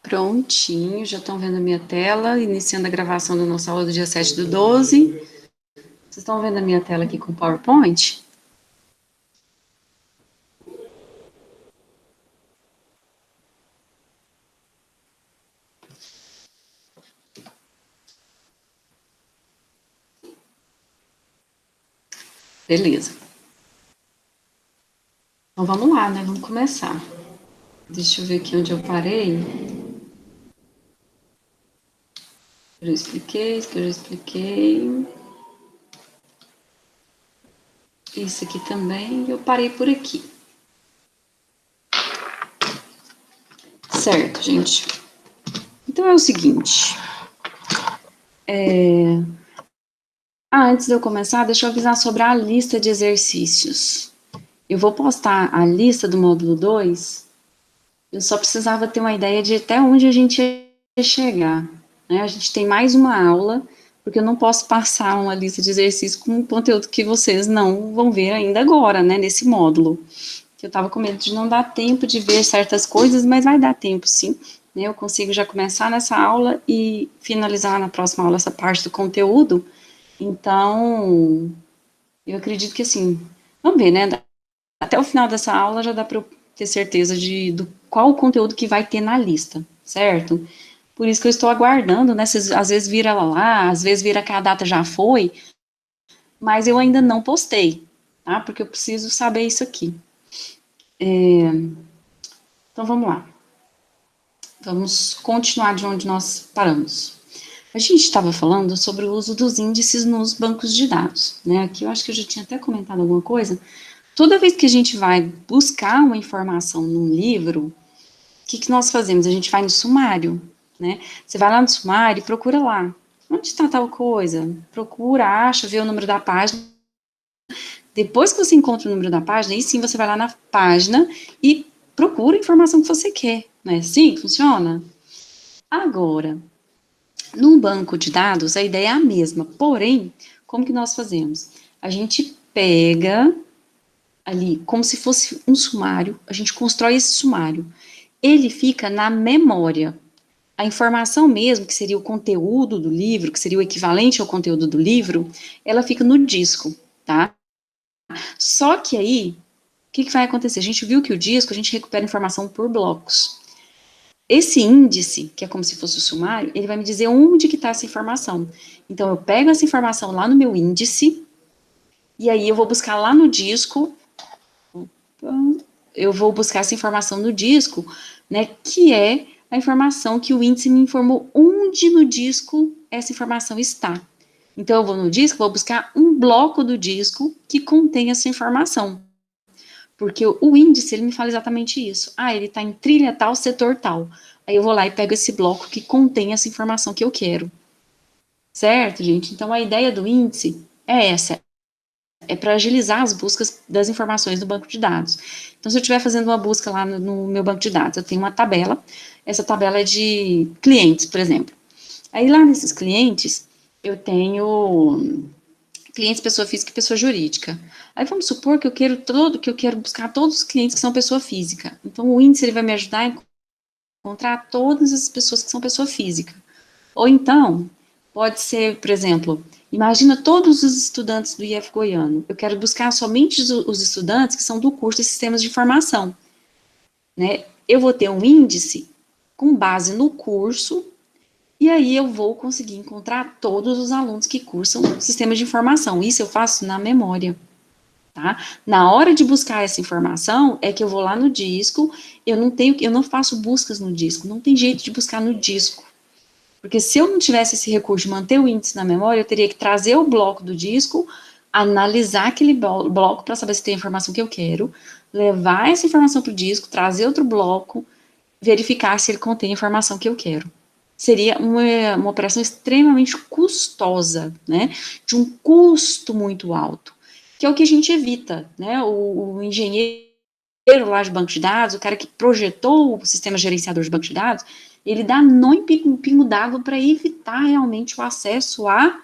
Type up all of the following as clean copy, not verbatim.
Prontinho, já estão vendo a minha tela, iniciando a gravação da nossa aula do dia 7/12. Vocês estão vendo a minha tela aqui com o PowerPoint? Beleza. Então vamos lá, né? Vamos começar. Deixa eu ver aqui onde eu parei. Eu já expliquei, isso que eu já expliquei. Isso aqui também, eu parei por aqui. Certo, gente. Então é o seguinte. Antes de eu começar, deixa eu avisar sobre a lista de exercícios. Eu vou postar a lista do módulo 2. Eu só precisava ter uma ideia de até onde a gente ia chegar, né? A gente tem mais uma aula, porque eu não posso passar uma lista de exercícios com conteúdo que vocês não vão ver ainda agora, né, nesse módulo. Eu estava com medo de não dar tempo de ver certas coisas, mas vai dar tempo sim, né? Eu consigo já começar nessa aula e finalizar na próxima aula essa parte do conteúdo. Então, eu acredito que assim, vamos ver, né? Até o final dessa aula já dá para eu ter certeza do qual o conteúdo que vai ter na lista, certo? Por isso que eu estou aguardando, né? Às vezes vira lá, às vezes vira que a data já foi, mas eu ainda não postei, tá? Porque eu preciso saber isso aqui. Então vamos lá. Vamos continuar de onde nós paramos. A gente estava falando sobre o uso dos índices nos bancos de dados, né? Aqui eu acho que eu já tinha até comentado alguma coisa. Toda vez que a gente vai buscar uma informação num livro, o que nós fazemos? A gente vai no sumário, né? Você vai lá no sumário e procura lá. Onde está tal coisa? Procura, acha, vê o número da página. Depois que você encontra o número da página, aí sim você vai lá na página e procura a informação que você quer. Não é assim que funciona? Agora, no banco de dados, a ideia é a mesma. Porém, como que nós fazemos? A gente pega ali, como se fosse um sumário, a gente constrói esse sumário. Ele fica na memória. A informação mesmo, que seria o conteúdo do livro, que seria o equivalente ao conteúdo do livro, ela fica no disco, tá? Só que aí, o que vai acontecer? A gente viu que o disco, a gente recupera informação por blocos. Esse índice, que é como se fosse o sumário, ele vai me dizer onde que está essa informação. Então, eu pego essa informação lá no meu índice, e aí eu vou buscar lá no disco, eu vou buscar essa informação no disco, né, que é a informação que o índice me informou onde no disco essa informação está. Então, eu vou no disco, vou buscar um bloco do disco que contém essa informação. Porque o índice, ele me fala exatamente isso. Ah, ele está em trilha tal, setor tal. Aí eu vou lá e pego esse bloco que contém essa informação que eu quero. Certo, gente? Então, a ideia do índice é essa. É para agilizar as buscas das informações do banco de dados. Então, se eu estiver fazendo uma busca lá no meu banco de dados, eu tenho uma tabela. Essa tabela é de clientes, por exemplo. Aí, lá nesses clientes, eu tenho clientes pessoa física e pessoa jurídica. Aí vamos supor que eu quero buscar todos os clientes que são pessoa física. Então o índice ele vai me ajudar a encontrar todas as pessoas que são pessoa física. Ou então, pode ser, por exemplo, imagina todos os estudantes do IF Goiano. Eu quero buscar somente os estudantes que são do curso de Sistemas de Informação, né? Eu vou ter um índice com base no curso e aí eu vou conseguir encontrar todos os alunos que cursam sistemas de informação. Isso eu faço na memória, tá? Na hora de buscar essa informação, é que eu vou lá no disco, eu não faço buscas no disco, não tem jeito de buscar no disco. Porque se eu não tivesse esse recurso de manter o índice na memória, eu teria que trazer o bloco do disco, analisar aquele bloco para saber se tem a informação que eu quero, levar essa informação para o disco, trazer outro bloco, verificar se ele contém a informação que eu quero. Seria uma operação extremamente custosa, né? De um custo muito alto, que é o que a gente evita, né? O engenheiro lá de banco de dados, o cara que projetou o sistema gerenciador de banco de dados, ele dá nó em pingo d'água para evitar realmente o acesso a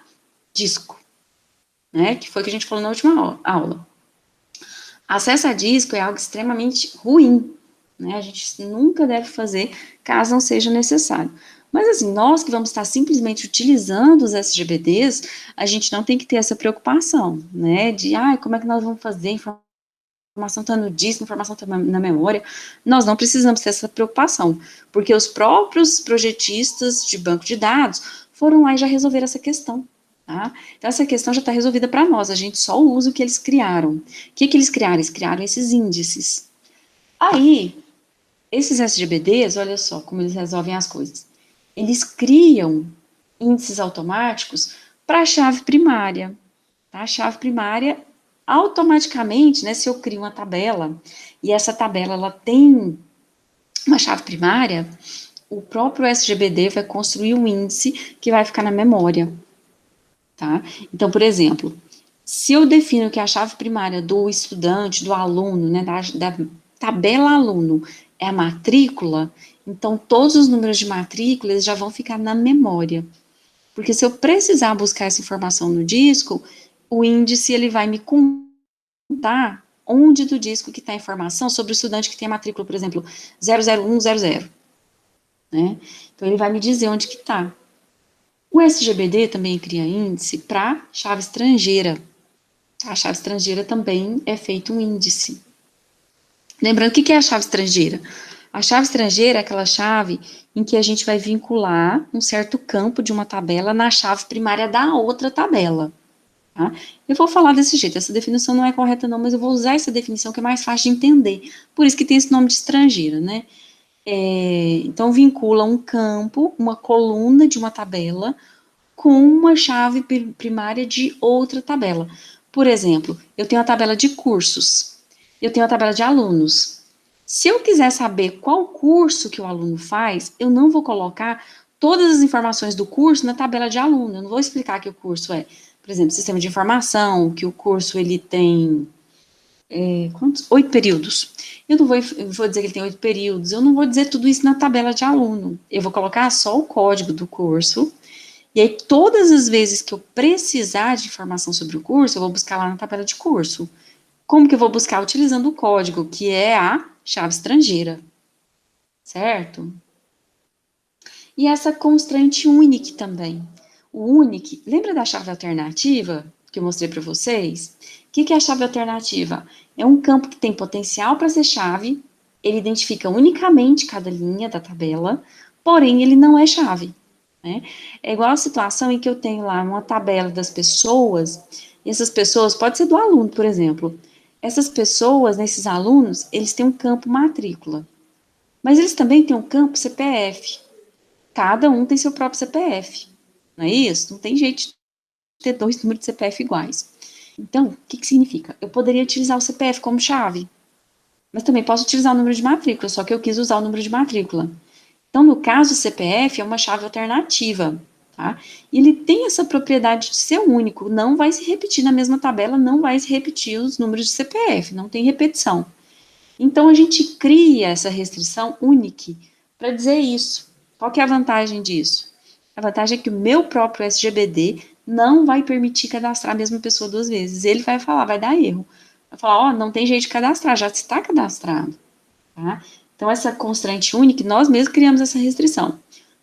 disco, né? Que foi o que a gente falou na última aula. Acesso a disco é algo extremamente ruim, né? A gente nunca deve fazer caso não seja necessário. Mas assim, nós que vamos estar simplesmente utilizando os SGBDs, a gente não tem que ter essa preocupação, né? De, como é que nós vamos fazer? A informação está no disco, a informação está na memória. Nós não precisamos ter essa preocupação, porque os próprios projetistas de banco de dados foram lá e já resolveram essa questão. Tá? Então, essa questão já está resolvida para nós, a gente só usa o que eles criaram. O que eles criaram? Eles criaram esses índices. Aí, esses SGBDs, olha só como eles resolvem as coisas. Eles criam índices automáticos para a chave primária. Tá? A chave primária, automaticamente, né, se eu crio uma tabela, e essa tabela ela tem uma chave primária, o próprio SGBD vai construir um índice que vai ficar na memória. Tá? Então, por exemplo, se eu defino que a chave primária do estudante, do aluno, né, da tabela aluno é a matrícula, então todos os números de matrícula eles já vão ficar na memória. Porque se eu precisar buscar essa informação no disco, o índice ele vai me contar onde do disco que está a informação sobre o estudante que tem a matrícula, por exemplo, 00100, né? Então ele vai me dizer onde que está. O SGBD também cria índice para chave estrangeira. A chave estrangeira também é feito um índice. Lembrando, o que é a chave estrangeira? A chave estrangeira é aquela chave em que a gente vai vincular um certo campo de uma tabela na chave primária da outra tabela. Tá? Eu vou falar desse jeito, essa definição não é correta não, mas eu vou usar essa definição que é mais fácil de entender. Por isso que tem esse nome de estrangeira, né? Então, vincula um campo, uma coluna de uma tabela com uma chave primária de outra tabela. Por exemplo, eu tenho a tabela de cursos, eu tenho a tabela de alunos. Se eu quiser saber qual curso que o aluno faz, eu não vou colocar todas as informações do curso na tabela de aluno. Eu não vou explicar que o curso é, por exemplo, sistema de informação, que o curso ele tem 8 períodos. Eu vou dizer que ele tem 8 períodos. Eu não vou dizer tudo isso na tabela de aluno. Eu vou colocar só o código do curso. E aí, todas as vezes que eu precisar de informação sobre o curso, eu vou buscar lá na tabela de curso. Como que eu vou buscar? Utilizando o código, que é a chave estrangeira, certo? E essa constraint unique também. O unique, lembra da chave alternativa que eu mostrei para vocês? O que é a chave alternativa? É um campo que tem potencial para ser chave, ele identifica unicamente cada linha da tabela, porém ele não é chave. Né? É igual a situação em que eu tenho lá uma tabela das pessoas, e essas pessoas, pode ser do aluno, por exemplo. Essas pessoas, nesses alunos, eles têm um campo matrícula, mas eles também têm um campo CPF. Cada um tem seu próprio CPF, não é isso? Não tem jeito de ter dois números de CPF iguais. Então, o que significa? Eu poderia utilizar o CPF como chave, mas também posso utilizar o número de matrícula, só que eu quis usar o número de matrícula. Então, no caso, o CPF é uma chave alternativa, tá? E ele tem essa propriedade de ser único, não vai se repetir na mesma tabela, não vai se repetir os números de CPF, não tem repetição. Então, a gente cria essa restrição única para dizer isso. Qual que é a vantagem disso? A vantagem é que o meu próprio SGBD não vai permitir cadastrar a mesma pessoa duas vezes. Ele vai falar, vai dar erro. Vai falar, não tem jeito de cadastrar, já está cadastrado. Tá? Então, essa constraint única, nós mesmos criamos essa restrição.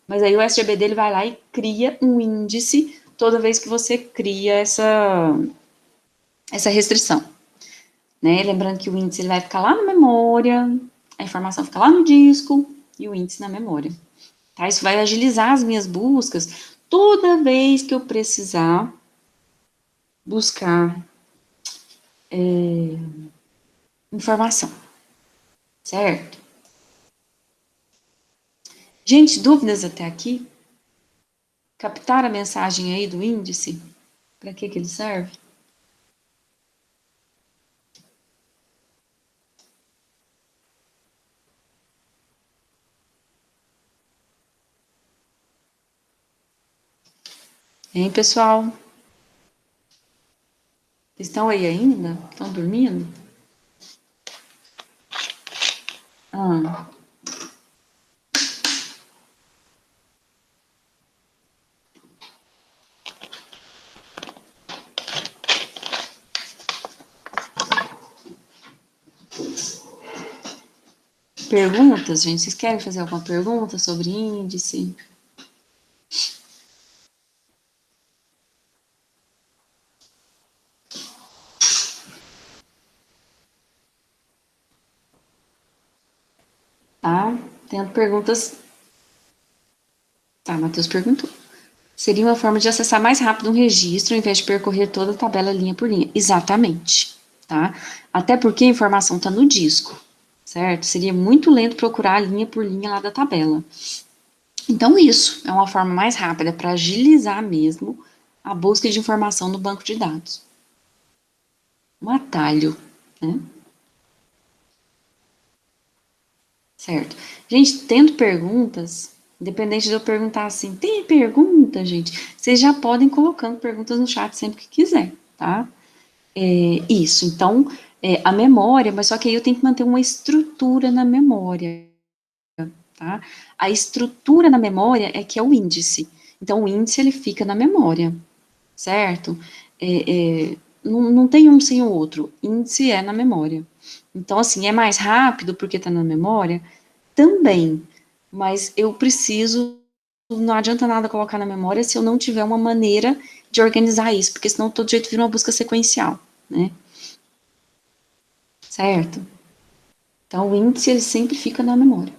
Mas aí o SGBD ele vai lá e cria um índice toda vez que você cria essa restrição. Né? Lembrando que o índice ele vai ficar lá na memória, a informação fica lá no disco e o índice na memória. Tá? Isso vai agilizar as minhas buscas toda vez que eu precisar buscar informação, certo? Gente, dúvidas até aqui? Captar a mensagem aí do índice? Para que ele serve? Hein, pessoal? Estão aí ainda? Estão dormindo? Ah, perguntas, gente? Vocês querem fazer alguma pergunta sobre índice? Tá? Tendo perguntas. Tá, Matheus perguntou. Seria uma forma de acessar mais rápido um registro, ao invés de percorrer toda a tabela linha por linha. Exatamente, tá? Até porque a informação está no disco, certo? Seria muito lento procurar a linha por linha lá da tabela. Então, isso é uma forma mais rápida para agilizar mesmo a busca de informação no banco de dados. Um atalho, né? Certo. Gente, tendo perguntas, independente de eu perguntar assim, tem pergunta, gente? Vocês já podem ir colocando perguntas no chat sempre que quiser, tá? Isso, então, a memória, mas só que aí eu tenho que manter uma estrutura na memória, tá? A estrutura na memória é que é o índice. Então, o índice, ele fica na memória, certo? Não tem um sem o outro, índice é na memória. Então, assim, é mais rápido porque está na memória? Também, mas eu preciso, não adianta nada colocar na memória se eu não tiver uma maneira de organizar isso, porque senão todo jeito vira uma busca sequencial, né? Certo? Então, o índice, ele sempre fica na memória.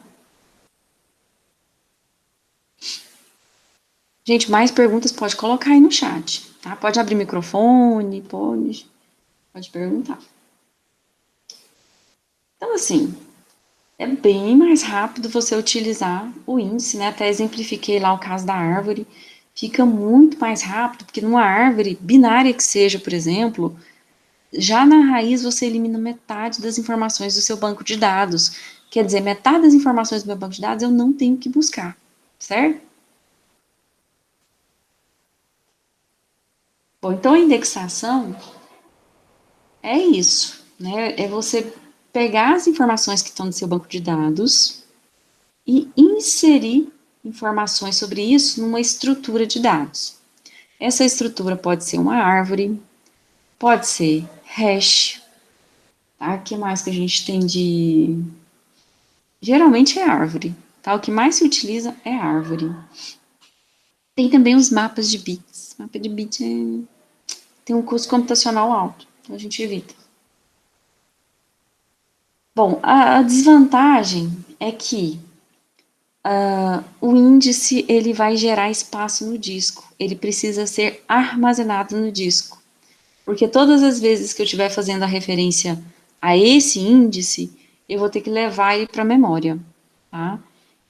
Gente, mais perguntas pode colocar aí no chat, tá? Pode abrir microfone, pode perguntar. Então, assim, é bem mais rápido você utilizar o índice, né? Até exemplifiquei lá o caso da árvore. Fica muito mais rápido, porque numa árvore binária que seja, por exemplo, já na raiz você elimina metade das informações do seu banco de dados. Quer dizer, metade das informações do meu banco de dados eu não tenho que buscar, certo? Bom, então a indexação é isso, né? É você pegar as informações que estão no seu banco de dados e inserir informações sobre isso numa estrutura de dados. Essa estrutura pode ser uma árvore, pode ser hash, tá? O que mais que a gente tem de... Geralmente é árvore, tá? O que mais se utiliza é árvore. Tem também os mapas de bits. Mapa de bits tem um custo computacional alto, então a gente evita. Bom, a desvantagem é que o índice ele vai gerar espaço no disco. Ele precisa ser armazenado no disco. Porque todas as vezes que eu estiver fazendo a referência a esse índice, eu vou ter que levar ele para a memória, tá?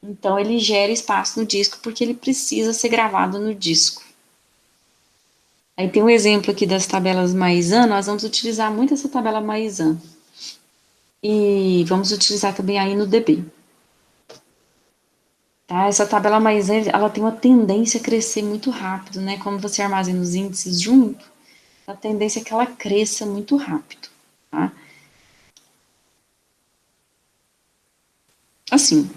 Então, ele gera espaço no disco porque ele precisa ser gravado no disco. Aí tem um exemplo aqui das tabelas Maizan, nós vamos utilizar muito essa tabela Maizan. E vamos utilizar também aí no DB. Tá? Essa tabela Maizan, ela tem uma tendência a crescer muito rápido, né? Como você armazena os índices junto, a tendência é que ela cresça muito rápido, tá? Assim,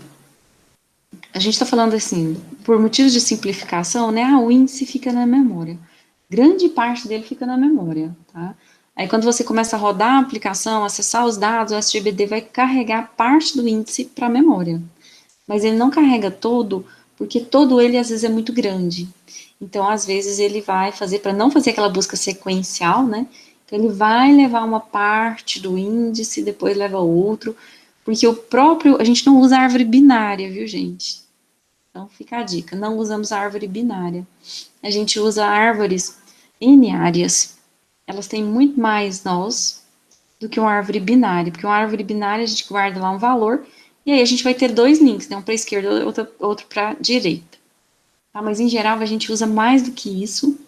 a gente está falando assim, por motivos de simplificação, né? O índice fica na memória. Grande parte dele fica na memória, tá? Aí quando você começa a rodar a aplicação, acessar os dados, o SGBD vai carregar parte do índice para a memória. Mas ele não carrega todo, porque todo ele às vezes é muito grande. Então, às vezes, ele vai fazer, para não fazer aquela busca sequencial, né? Então, ele vai levar uma parte do índice, depois leva outro, porque o próprio, a gente não usa árvore binária, viu, gente? Então, fica a dica, não usamos a árvore binária. A gente usa árvores n-áreas. Elas têm muito mais nós do que uma árvore binária, porque uma árvore binária a gente guarda lá um valor, e aí a gente vai ter dois links, né? Um para a esquerda e outro para a direita. Tá? Mas em geral a gente usa mais do que isso,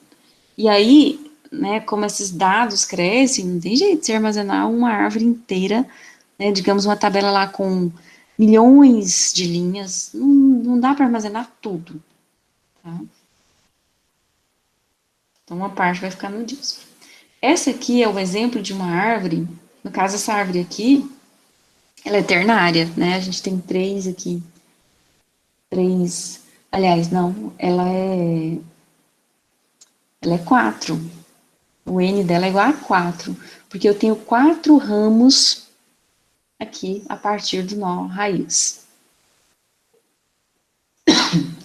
e aí, né, como esses dados crescem, não tem jeito de se armazenar uma árvore inteira, né, digamos uma tabela lá com milhões de linhas, não dá para armazenar tudo, tá? Então uma parte vai ficar no disco. Essa aqui é o exemplo de uma árvore, no caso essa árvore aqui, ela é ternária, né, a gente tem três aqui, três, aliás, não, ela é quatro, o N dela é igual a 4, porque eu tenho 4 ramos aqui a partir do nó raiz.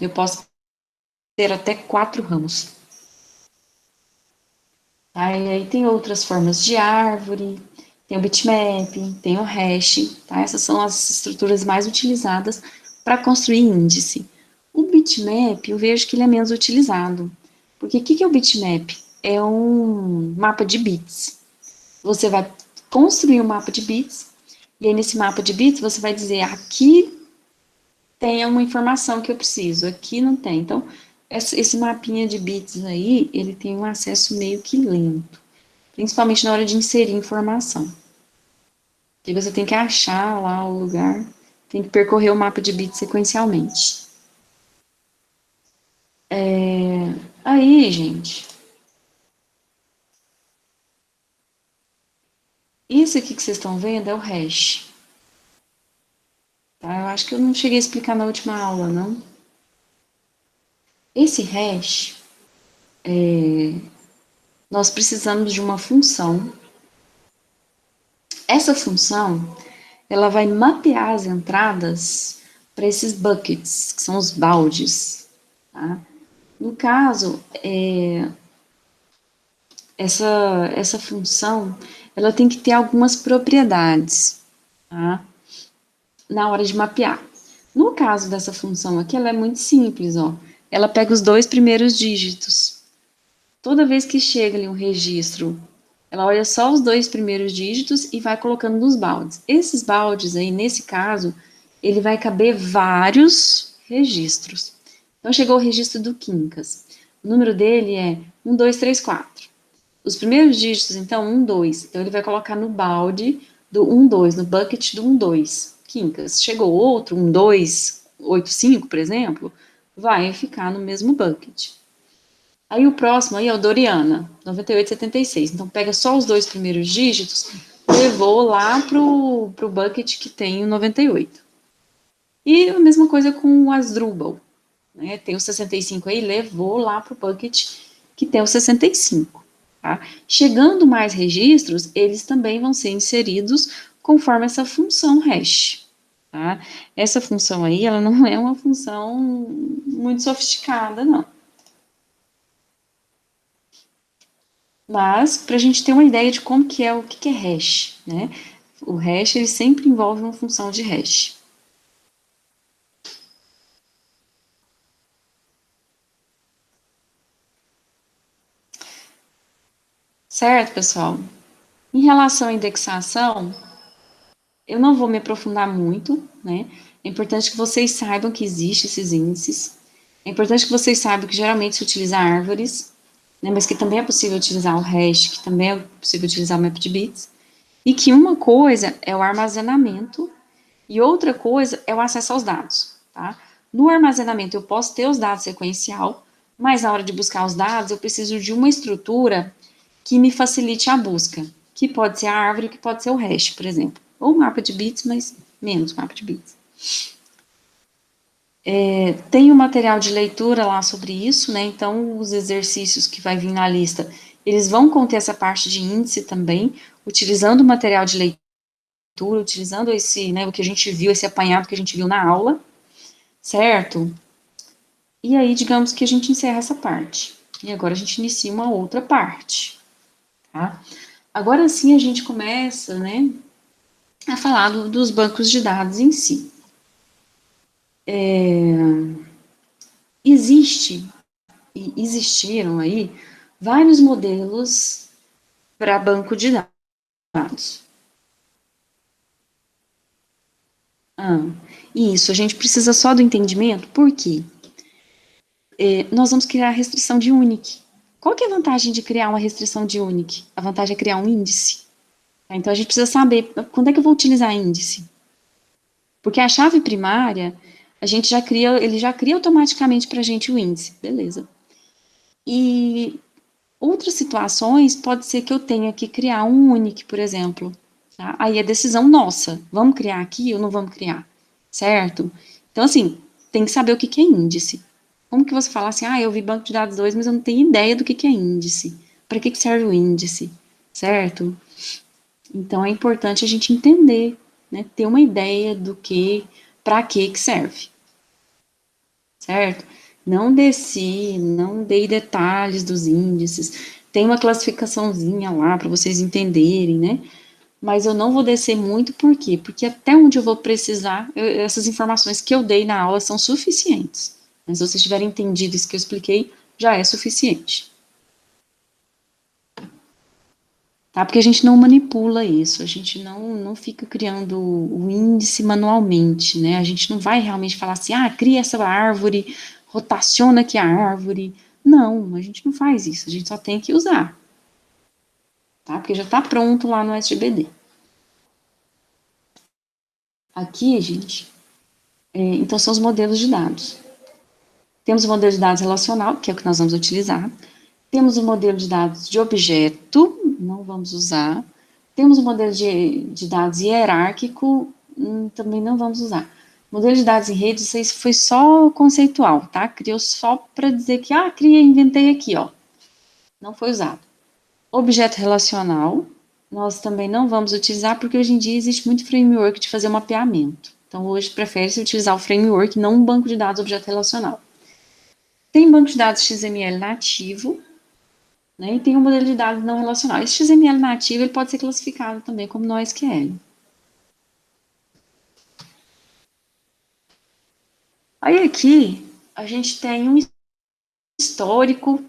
Eu posso ter até 4 ramos. Aí tem outras formas de árvore, tem o bitmap, tem o hash, tá? Essas são as estruturas mais utilizadas para construir índice. O bitmap, eu vejo que ele é menos utilizado. Porque o que é o bitmap? É um mapa de bits. Você vai construir um mapa de bits, e aí nesse mapa de bits você vai dizer, aqui tem uma informação que eu preciso, aqui não tem. Então, esse mapinha de bits aí, ele tem um acesso meio que lento, principalmente na hora de inserir informação. E você tem que achar lá o lugar, tem que percorrer o mapa de bits sequencialmente. Aí, gente, isso aqui que vocês estão vendo é o hash. Tá? Eu acho que eu não cheguei a explicar na última aula, não. Esse hash, nós precisamos de uma função. Essa função, ela vai mapear as entradas para esses buckets, que são os baldes. Tá? No caso, essa função, ela tem que ter algumas propriedades, tá? Na hora de mapear. No caso dessa função aqui, ela é muito simples, ó. Ela pega os 2 primeiros dígitos. Toda vez que chega ali um registro, ela olha só os 2 primeiros dígitos e vai colocando nos baldes. Esses baldes aí, nesse caso, ele vai caber vários registros. Então, chegou o registro do Quincas. O número dele é 1, 2, 3, 4. Os primeiros dígitos, então, 1, 2. Então, ele vai colocar no balde do 1, 2, no bucket do 1, 2. Quincas. Chegou outro, 1, 2, 8, 5, por exemplo, vai ficar no mesmo bucket. Aí o próximo aí é o Doriana, 9876. Então pega só os 2 primeiros dígitos, levou lá pro bucket que tem o 98. E a mesma coisa com o Asdrubal, né? Tem o 65 aí, levou lá pro bucket que tem o 65. Tá? Chegando mais registros, eles também vão ser inseridos conforme essa função hash. Tá? Essa função aí, ela não é uma função muito sofisticada, não. Mas, para a gente ter uma ideia de como que é, o que é hash, né? O hash, ele sempre envolve uma função de hash. Certo, pessoal? Em relação à indexação, eu não vou me aprofundar muito, né? É importante que vocês saibam que existem esses índices. É importante que vocês saibam que geralmente se utiliza árvores, né? Mas que também é possível utilizar o hash, que também é possível utilizar o map de bits. E que uma coisa é o armazenamento e outra coisa é o acesso aos dados, tá? No armazenamento eu posso ter os dados sequencial, mas na hora de buscar os dados eu preciso de uma estrutura que me facilite a busca, que pode ser a árvore, que pode ser o hash, por exemplo. Ou mapa de bits, mas menos mapa de bits. Tem um material de leitura lá sobre isso, né? Então, os exercícios que vai vir na lista, eles vão conter essa parte de índice também, utilizando o material de leitura, utilizando esse, né, o que a gente viu, esse apanhado que a gente viu na aula, certo? E aí, digamos que a gente encerra essa parte. E agora a gente inicia uma outra parte, tá? Agora sim a gente começa, né, a falar dos bancos de dados em si. Existiram aí vários modelos para banco de dados. Ah, isso, a gente precisa só do entendimento, por quê? Nós vamos criar a restrição de unique. Qual que é a vantagem de criar uma restrição de unique? A vantagem é criar um índice. Tá? Então, a gente precisa saber quando é que eu vou utilizar índice. Porque a chave primária, a gente já cria, ele já cria automaticamente para a gente o índice, beleza. E outras situações, pode ser que eu tenha que criar um unique, por exemplo. Tá? Aí é decisão nossa, vamos criar aqui ou não vamos criar, certo? Então, assim, tem que saber o que é índice. Como que você fala assim, eu vi banco de dados 2, mas eu não tenho ideia do que é índice. Para que serve o índice, certo? Então, é importante a gente entender né, ter uma ideia do que, para que serve, certo? Não desci, não dei detalhes dos índices, tem uma classificaçãozinha lá para vocês entenderem, né? Mas eu não vou descer muito, por quê? Porque até onde eu vou precisar, essas informações que eu dei na aula são suficientes. Mas se vocês tiverem entendido isso que eu expliquei, já é suficiente. Tá? Porque a gente não manipula isso, a gente não fica criando o índice manualmente, né? A gente não vai realmente falar assim, cria essa árvore, rotaciona aqui a árvore. Não, a gente não faz isso, a gente só tem que usar, tá? Porque já está pronto lá no SGBD. Aqui, gente, então são os modelos de dados. Temos o modelo de dados relacional, que é o que nós vamos utilizar. Temos o modelo de dados de objeto, não vamos usar. Temos o modelo de dados hierárquico, também não vamos usar. Modelo de dados em rede, isso foi só conceitual, tá? Criou só para dizer que, inventei aqui, ó. Não foi usado. Objeto relacional, nós também não vamos utilizar, porque hoje em dia existe muito framework de fazer mapeamento. Então, hoje prefere-se utilizar o framework, não um banco de dados objeto relacional. Tem banco de dados XML nativo, né, e tem um modelo de dados não relacional. Esse XML nativo ele pode ser classificado também como NoSQL. Aí aqui a gente tem um histórico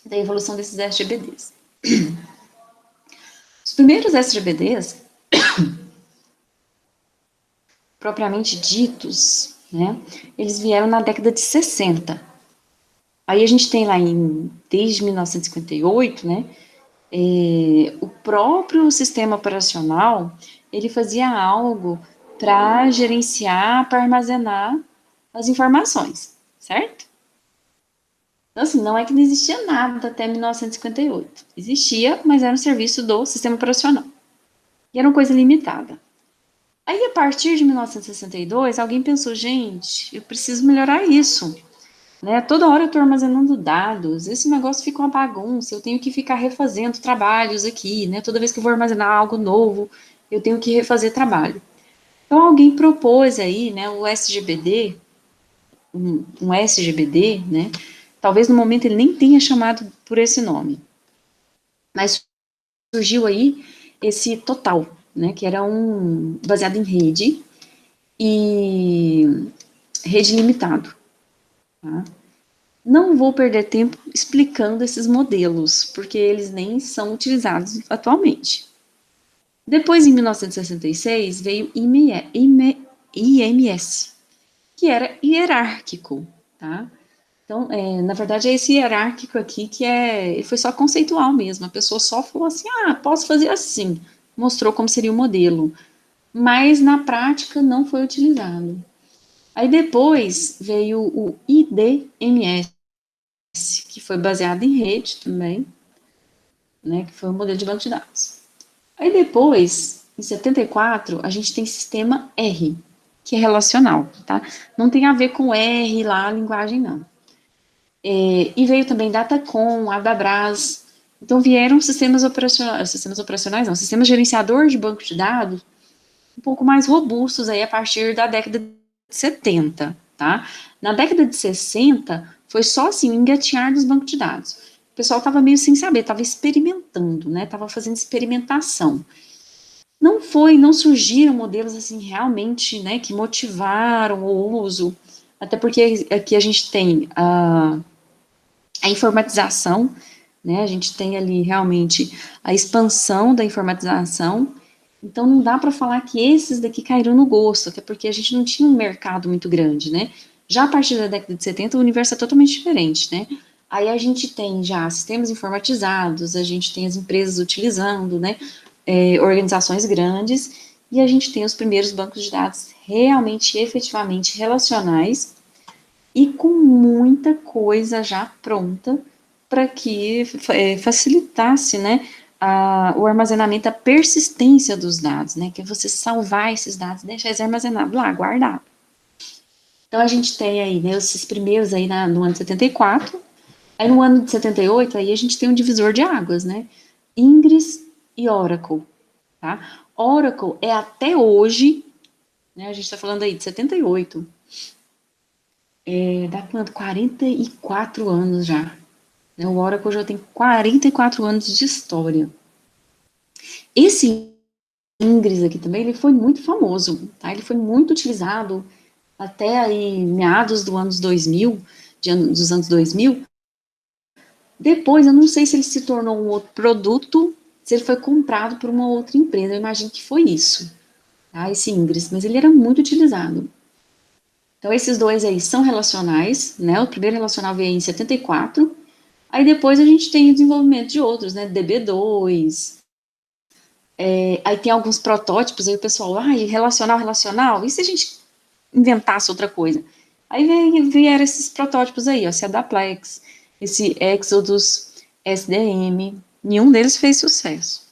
da evolução desses SGBDs. Os primeiros SGBDs, propriamente ditos, né, eles vieram na década de 60. Aí a gente tem lá desde 1958, né, o próprio sistema operacional, ele fazia algo para gerenciar, para armazenar as informações, certo? Então, assim, não é que não existia nada até 1958. Existia, mas era um serviço do sistema operacional. E era uma coisa limitada. Aí, a partir de 1962, alguém pensou, gente, eu preciso melhorar isso. Né? Toda hora eu estou armazenando dados, esse negócio fica uma bagunça, eu tenho que ficar refazendo trabalhos aqui, né? Toda vez que eu vou armazenar algo novo, eu tenho que refazer trabalho. Então, alguém propôs aí, né, o SGBD, um SGBD, né? Talvez no momento ele nem tenha chamado por esse nome, mas surgiu aí esse total, né, que era baseado em rede e rede limitado, tá? Não vou perder tempo explicando esses modelos, porque eles nem são utilizados atualmente. Depois, em 1966, veio IMS, que era hierárquico, tá? Então, na verdade, é esse hierárquico aqui que foi só conceitual mesmo. A pessoa só falou assim, posso fazer assim. Mostrou como seria o modelo. Mas, na prática, não foi utilizado. Aí, depois, veio o IDMS, que foi baseado em rede também, né, que foi um modelo de banco de dados. Aí, depois, em 74, a gente tem sistema R, que é relacional, tá? Não tem a ver com R lá, a linguagem, não. E veio também Datacom, Adabras. Então vieram sistemas operacionais não, sistemas gerenciadores de banco de dados um pouco mais robustos aí a partir da década de 70, tá? Na década de 60 foi só assim o engatinhar dos bancos de dados. O pessoal estava meio sem saber, estava experimentando, né? Estava fazendo experimentação. Não surgiram modelos assim realmente, né, que motivaram o uso, até porque aqui a gente tem a informatização, né? A gente tem ali realmente a expansão da informatização. Então não dá para falar que esses daqui caíram no gosto, até porque a gente não tinha um mercado muito grande, né? Já a partir da década de 70 o universo é totalmente diferente, né? Aí a gente tem já sistemas informatizados, a gente tem as empresas utilizando, né? Organizações grandes, e a gente tem os primeiros bancos de dados realmente, efetivamente relacionais, e com muita coisa já pronta para que facilitasse, né, o armazenamento, a persistência dos dados, né, que é você salvar esses dados, deixar eles armazenados lá, guardado. Então, a gente tem aí, né, esses primeiros aí no ano de 74, aí no ano de 78, aí a gente tem um divisor de águas, né, Ingres e Oracle, tá? Oracle é até hoje, né, a gente está falando aí de 78, dá quanto? 44 anos já. Né, o Oracle já tem 44 anos de história. Esse Ingres aqui também, ele foi muito famoso, tá? Ele foi muito utilizado até aí meados dos anos 2000. Depois, eu não sei se ele se tornou um outro produto, se ele foi comprado por uma outra empresa, eu imagino que foi isso, tá? Esse Ingres, mas ele era muito utilizado. Então, esses dois aí são relacionais, né? O primeiro relacional veio em 74, aí depois a gente tem o desenvolvimento de outros, né? DB2, aí tem alguns protótipos, aí o pessoal, relacional, e se a gente inventasse outra coisa? Aí vieram esses protótipos aí, ó, Sedaplex, esse Exodus, SDM, nenhum deles fez sucesso.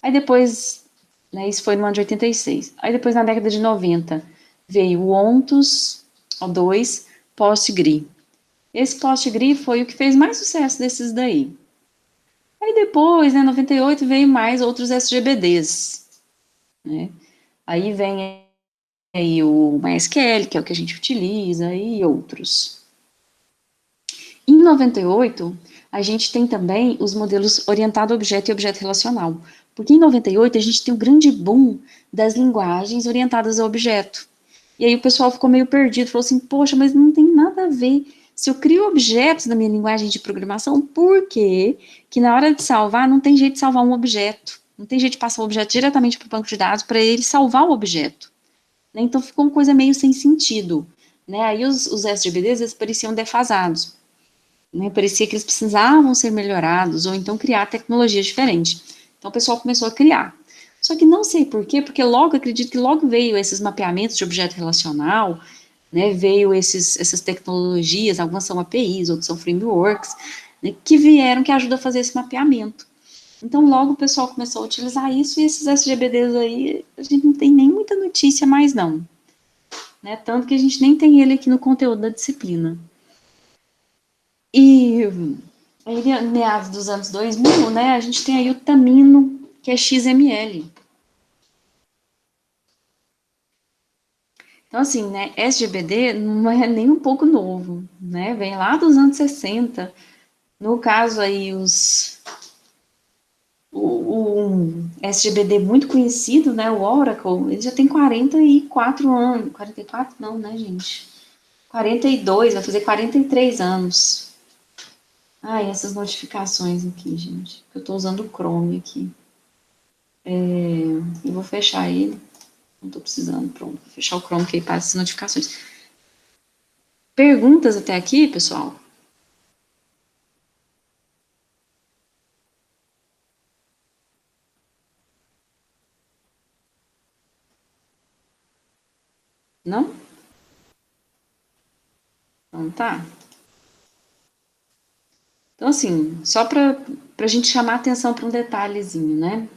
Aí depois, né, isso foi no ano de 86, aí depois na década de 90 veio o Ontos O2 PostGRI. Esse PostGRI foi o que fez mais sucesso desses daí. Aí depois, né, 98, veio mais outros SGBDs, né? Aí vem aí o MySQL, que é o que a gente utiliza, e outros. Em 98, a gente tem também os modelos orientado a objeto e objeto relacional, porque em 98 a gente tem o grande boom das linguagens orientadas a objeto. E aí o pessoal ficou meio perdido, falou assim, poxa, mas não tem nada a ver. Se eu crio objetos na minha linguagem de programação, por que na hora de salvar não tem jeito de salvar um objeto? Não tem jeito de passar o objeto diretamente para o banco de dados para ele salvar o objeto. Né? Então ficou uma coisa meio sem sentido. Né? Aí os SGBDs eles pareciam defasados. Né? Parecia que eles precisavam ser melhorados ou então criar tecnologias diferentes. Então o pessoal começou a criar. Só que não sei por quê, porque acredito que logo veio esses mapeamentos de objeto relacional, né, veio essas tecnologias, algumas são APIs, outras são frameworks, né, que vieram, que ajudam a fazer esse mapeamento. Então, logo o pessoal começou a utilizar isso, e esses SGBDs aí, a gente não tem nem muita notícia mais não. Né, tanto que a gente nem tem ele aqui no conteúdo da disciplina. E aí, meados dos anos 2000, né, a gente tem aí o Tamino, que é XML. Então, assim, né, SGBD não é nem um pouco novo, né, vem lá dos anos 60. No caso aí, o SGBD muito conhecido, né, o Oracle, ele já tem 44 anos, 44 não, né, gente? 42, vai fazer 43 anos. Ai, essas notificações aqui, gente, eu tô usando o Chrome aqui. Eu vou fechar ele, não tô precisando, pronto, vou fechar o Chrome que aí passa as notificações. Perguntas até aqui, pessoal? Não? Então tá. Então, assim, só para a gente chamar a atenção para um detalhezinho, né?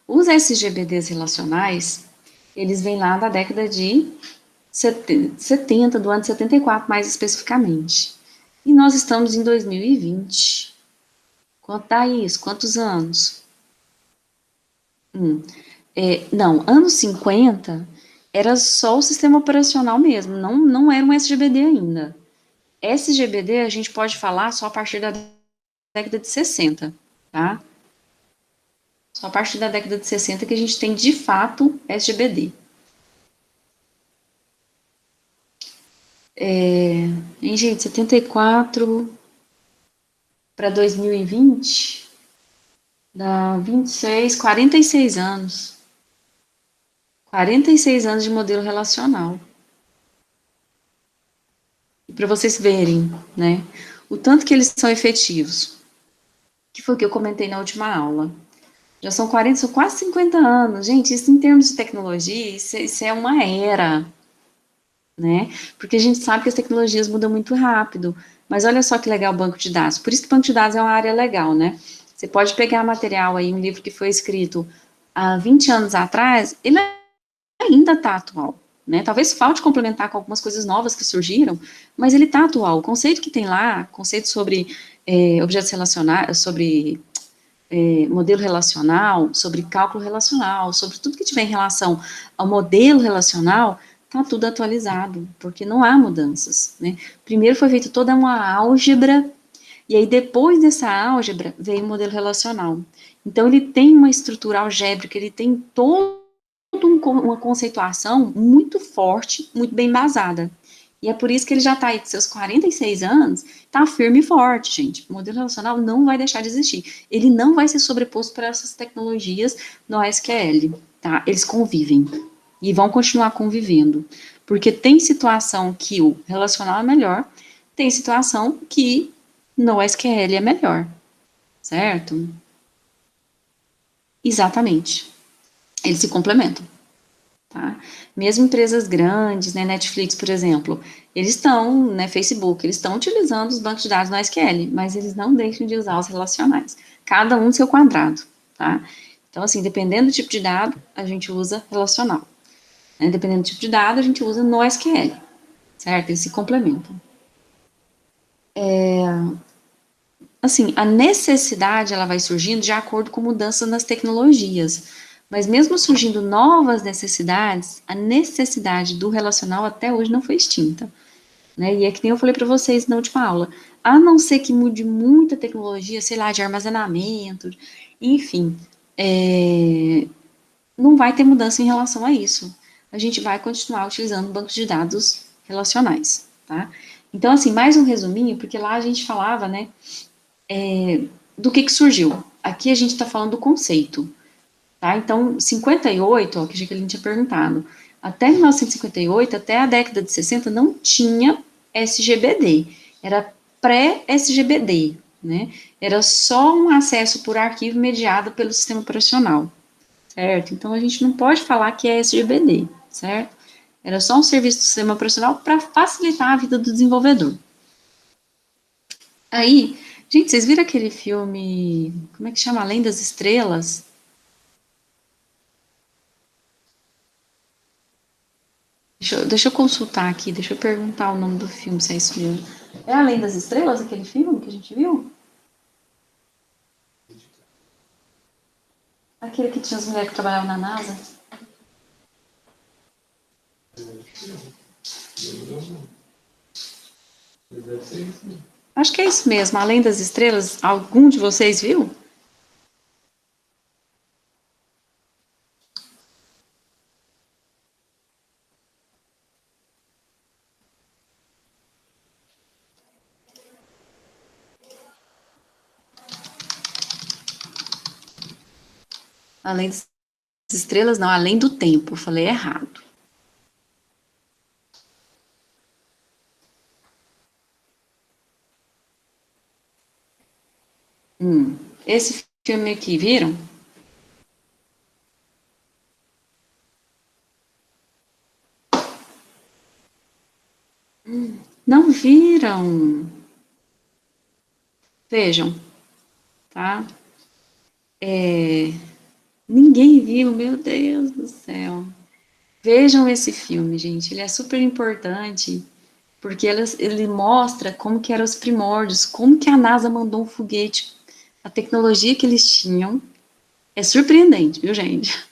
Os SGBDs relacionais, eles vêm lá da década de 70, do ano de 74, mais especificamente. E nós estamos em 2020. Quanto dá isso? Quantos anos? Não, anos 50 era só o sistema operacional mesmo, não era um SGBD ainda. SGBD a gente pode falar só a partir da década de 60, tá? Só a partir da década de 60 que a gente tem, de fato, SGBD. Em, gente, 74 para 2020, dá 26, 46 anos. 46 anos de modelo relacional. E para vocês verem, né, o tanto que eles são efetivos, que foi o que eu comentei na última aula. Já são 40, são quase 50 anos. Gente, isso em termos de tecnologia, isso é uma era, né? Porque a gente sabe que as tecnologias mudam muito rápido. Mas olha só que legal o banco de dados. Por isso que o banco de dados é uma área legal, né? Você pode pegar material aí, um livro que foi escrito há 20 anos atrás, ele ainda está atual, né? Talvez falte complementar com algumas coisas novas que surgiram, mas ele está atual. O conceito que tem lá, conceito sobre objetos relacionais, sobre modelo relacional, sobre cálculo relacional, sobre tudo que tiver em relação ao modelo relacional, está tudo atualizado, porque não há mudanças, né? Primeiro foi feita toda uma álgebra, e aí depois dessa álgebra veio o modelo relacional. Então ele tem uma estrutura algébrica, ele tem uma conceituação muito forte, muito bem embasada. E é por isso que ele já está aí com seus 46 anos, está firme e forte, gente. O modelo relacional não vai deixar de existir. Ele não vai ser sobreposto para essas tecnologias no SQL, tá? Eles convivem e vão continuar convivendo. Porque tem situação que o relacional é melhor, tem situação que no SQL é melhor, certo? Exatamente. Eles se complementam. Tá? Mesmo empresas grandes, né, Netflix, por exemplo, eles estão, né, Facebook, eles estão utilizando os bancos de dados no SQL, mas eles não deixam de usar os relacionais, cada um no seu quadrado, tá? Então, assim, dependendo do tipo de dado, a gente usa relacional, né? Dependendo do tipo de dado, a gente usa no SQL, certo? Eles se complementam. Assim, a necessidade, ela vai surgindo de acordo com mudanças nas tecnologias, mas mesmo surgindo novas necessidades, a necessidade do relacional até hoje não foi extinta, né? E é que nem eu falei para vocês na última aula, a não ser que mude muita tecnologia, sei lá, de armazenamento, enfim, não vai ter mudança em relação a isso. A gente vai continuar utilizando bancos de dados relacionais, tá? Então, assim, mais um resuminho, porque lá a gente falava, né, do que surgiu. Aqui a gente está falando do conceito, tá? Então, 58, ó, que a gente tinha perguntado, até 1958, até a década de 60, não tinha SGBD, era pré-SGBD, né? Era só um acesso por arquivo mediado pelo sistema operacional, certo? Então, a gente não pode falar que é SGBD, certo? Era só um serviço do sistema operacional para facilitar a vida do desenvolvedor. Aí, gente, vocês viram aquele filme, como é que chama? Além das Estrelas? Deixa eu consultar aqui, deixa eu perguntar o nome do filme, se é isso mesmo. É Além das Estrelas, aquele filme que a gente viu? Aquele que tinha as mulheres que trabalhavam na NASA? Acho que é isso mesmo, Além das Estrelas. Algum de vocês viu? Além das Estrelas, não, Além do Tempo. Eu falei errado. Esse filme aqui, viram? Não viram? Vejam, tá? Ninguém viu, meu Deus do céu. Vejam esse filme, gente. Ele é super importante porque ele mostra como que eram os primórdios, como que a NASA mandou um foguete, a tecnologia que eles tinham. É surpreendente, viu, gente?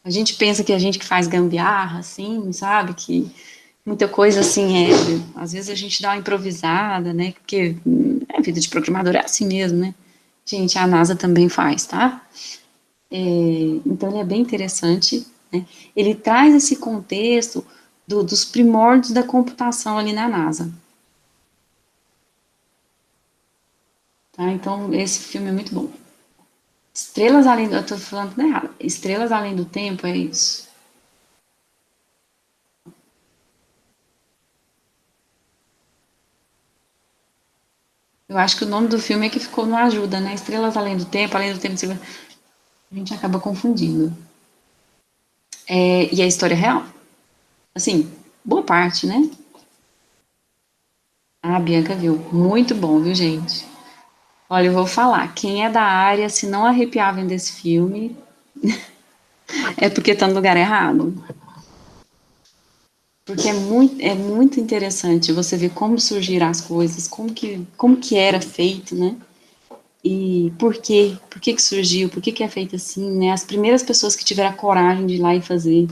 A gente pensa que a gente que faz gambiarra, assim, sabe? Que muita coisa assim é. Às vezes a gente dá uma improvisada, né? Porque a vida de programador é assim mesmo, né? Gente, a NASA também faz, tá? Então ele é bem interessante, né? Ele traz esse contexto dos primórdios da computação ali na NASA, tá? Então esse filme é muito bom. Estrelas além do, eu tô falando tudo errado. Estrelas além do tempo é isso. Eu acho que o nome do filme é que ficou no ajuda, né? Estrelas além do tempo, a gente acaba confundindo. E a história é real. Assim, boa parte, né? A Bianca viu. Muito bom, viu, gente? Olha, eu vou falar. Quem é da área, se não arrepiar vendo esse filme, é porque tá no lugar errado. Porque é muito interessante você ver como surgiram as coisas, como que era feito, né? E por quê? Por que que surgiu? Por que que é feito assim, né? As primeiras pessoas que tiveram a coragem de ir lá e fazer.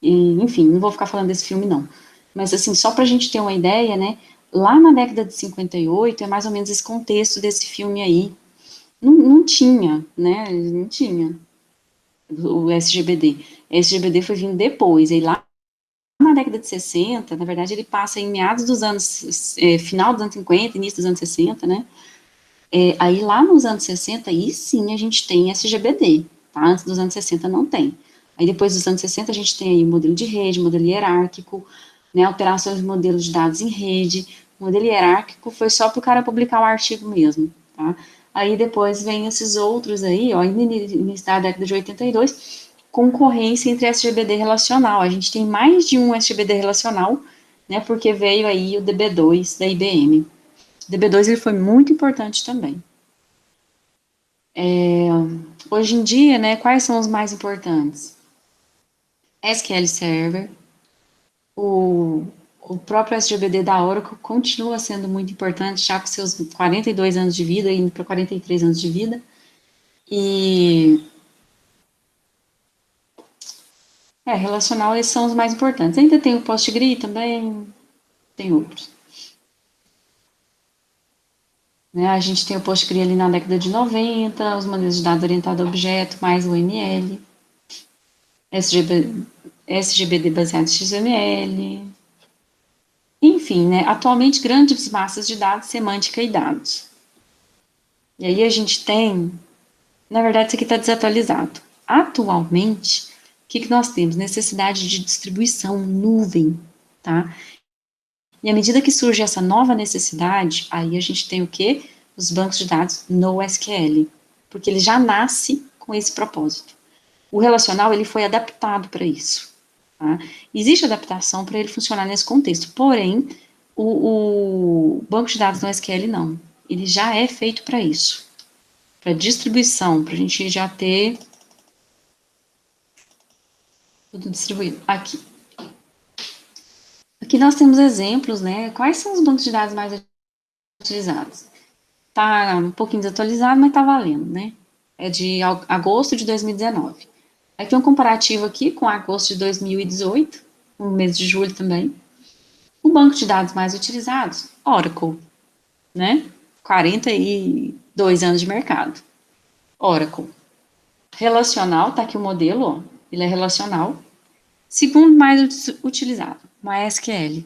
E, enfim, não vou ficar falando desse filme, não. Mas, assim, só pra gente ter uma ideia, né? Lá na década de 58, é mais ou menos esse contexto desse filme aí. Não tinha, né? Não tinha o SGBD. O SGBD foi vindo depois. E lá na década de 60, na verdade, ele passa em meados dos anos, final dos anos 50, início dos anos 60, né? Aí lá nos anos 60, aí sim a gente tem SGBD, tá? Antes dos anos 60 não tem. Aí depois dos anos 60 a gente tem aí modelo de rede, modelo hierárquico, né, alterações de modelos de dados em rede. O modelo hierárquico foi só para o cara publicar o artigo mesmo, tá? Aí depois vem esses outros aí, ó, no início da década de 82, concorrência entre SGBD relacional. A gente tem mais de um SGBD relacional, né, porque veio aí o DB2 da IBM. O DB2 ele foi muito importante também. Hoje em dia, né, quais são os mais importantes? SQL Server, o, o próprio SGBD da Oracle continua sendo muito importante, já com seus 42 anos de vida, indo para 43 anos de vida. E, relacional, esses são os mais importantes. Ainda tem o PostgreSQL também, tem outros. Né, a gente tem o PostgreSQL ali na década de 90, os modelos de dados orientados a objeto, mais o ML, SGBD baseado em XML, enfim, né, atualmente grandes massas de dados, semântica e dados. E aí a gente tem, na verdade isso aqui está desatualizado. Atualmente, o que, que nós temos? Necessidade de distribuição, nuvem, tá? E à medida que surge essa nova necessidade, aí a gente tem o quê? Os bancos de dados NoSQL, porque ele já nasce com esse propósito. O relacional, ele foi adaptado para isso. Tá? Existe adaptação para ele funcionar nesse contexto, porém, o banco de dados no SQL não. Ele já é feito para isso, para distribuição, para a gente já ter tudo distribuído. Aqui nós temos exemplos, né? Quais são os bancos de dados mais utilizados? Tá um pouquinho desatualizado, mas tá valendo, né? É de agosto de 2019. Aí tem um comparativo aqui com agosto de 2018, no mês de julho também. O banco de dados mais utilizados, Oracle, né? 42 anos de mercado. Oracle. Relacional, tá aqui o modelo, ó. Ele é relacional. Segundo mais utilizado, MySQL.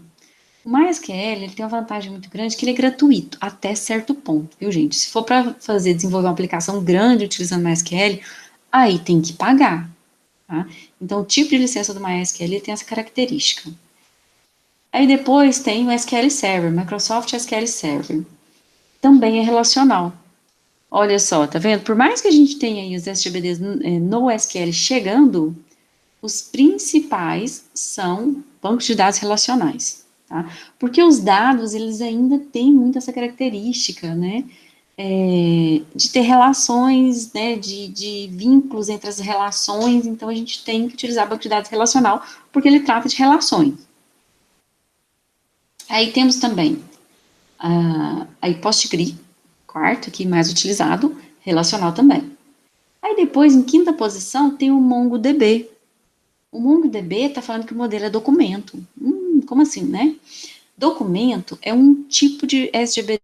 O MySQL ele tem uma vantagem muito grande que ele é gratuito até certo ponto, viu, gente? Se for para desenvolver uma aplicação grande utilizando MySQL, aí tem que pagar, tá? Então, o tipo de licença do MySQL ele tem essa característica. Aí depois tem o SQL Server, Microsoft SQL Server. Também é relacional. Olha só, tá vendo? Por mais que a gente tenha aí os SGBDs no SQL chegando, os principais são bancos de dados relacionais, tá? Porque os dados, eles ainda têm muito essa característica, né? De ter relações, né? De vínculos entre as relações, então a gente tem que utilizar banco de dados relacional, porque ele trata de relações. Aí temos também aí PostgreSQL, quarto aqui mais utilizado, relacional também. Aí depois, em quinta posição, tem o MongoDB. O MongoDB está falando que o modelo é documento. Como assim, né? Documento é um tipo de SGBD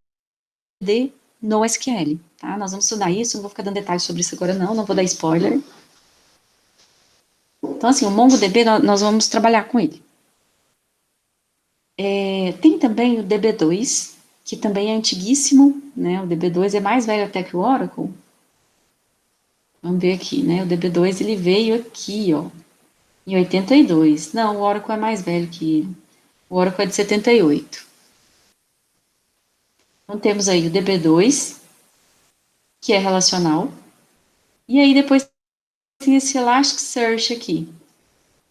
no SQL, tá? Nós vamos estudar isso, não vou ficar dando detalhes sobre isso agora não vou dar spoiler. Então, assim, o MongoDB, nós vamos trabalhar com ele. Tem também o DB2, que também é antiguíssimo, né? O DB2 é mais velho até que o Oracle. Vamos ver aqui, né? O DB2 ele veio aqui, ó, em 82. Não, o Oracle é mais velho que ele. O Oracle é de 78. Então temos aí o DB2, que é relacional. E aí depois tem esse Elasticsearch aqui,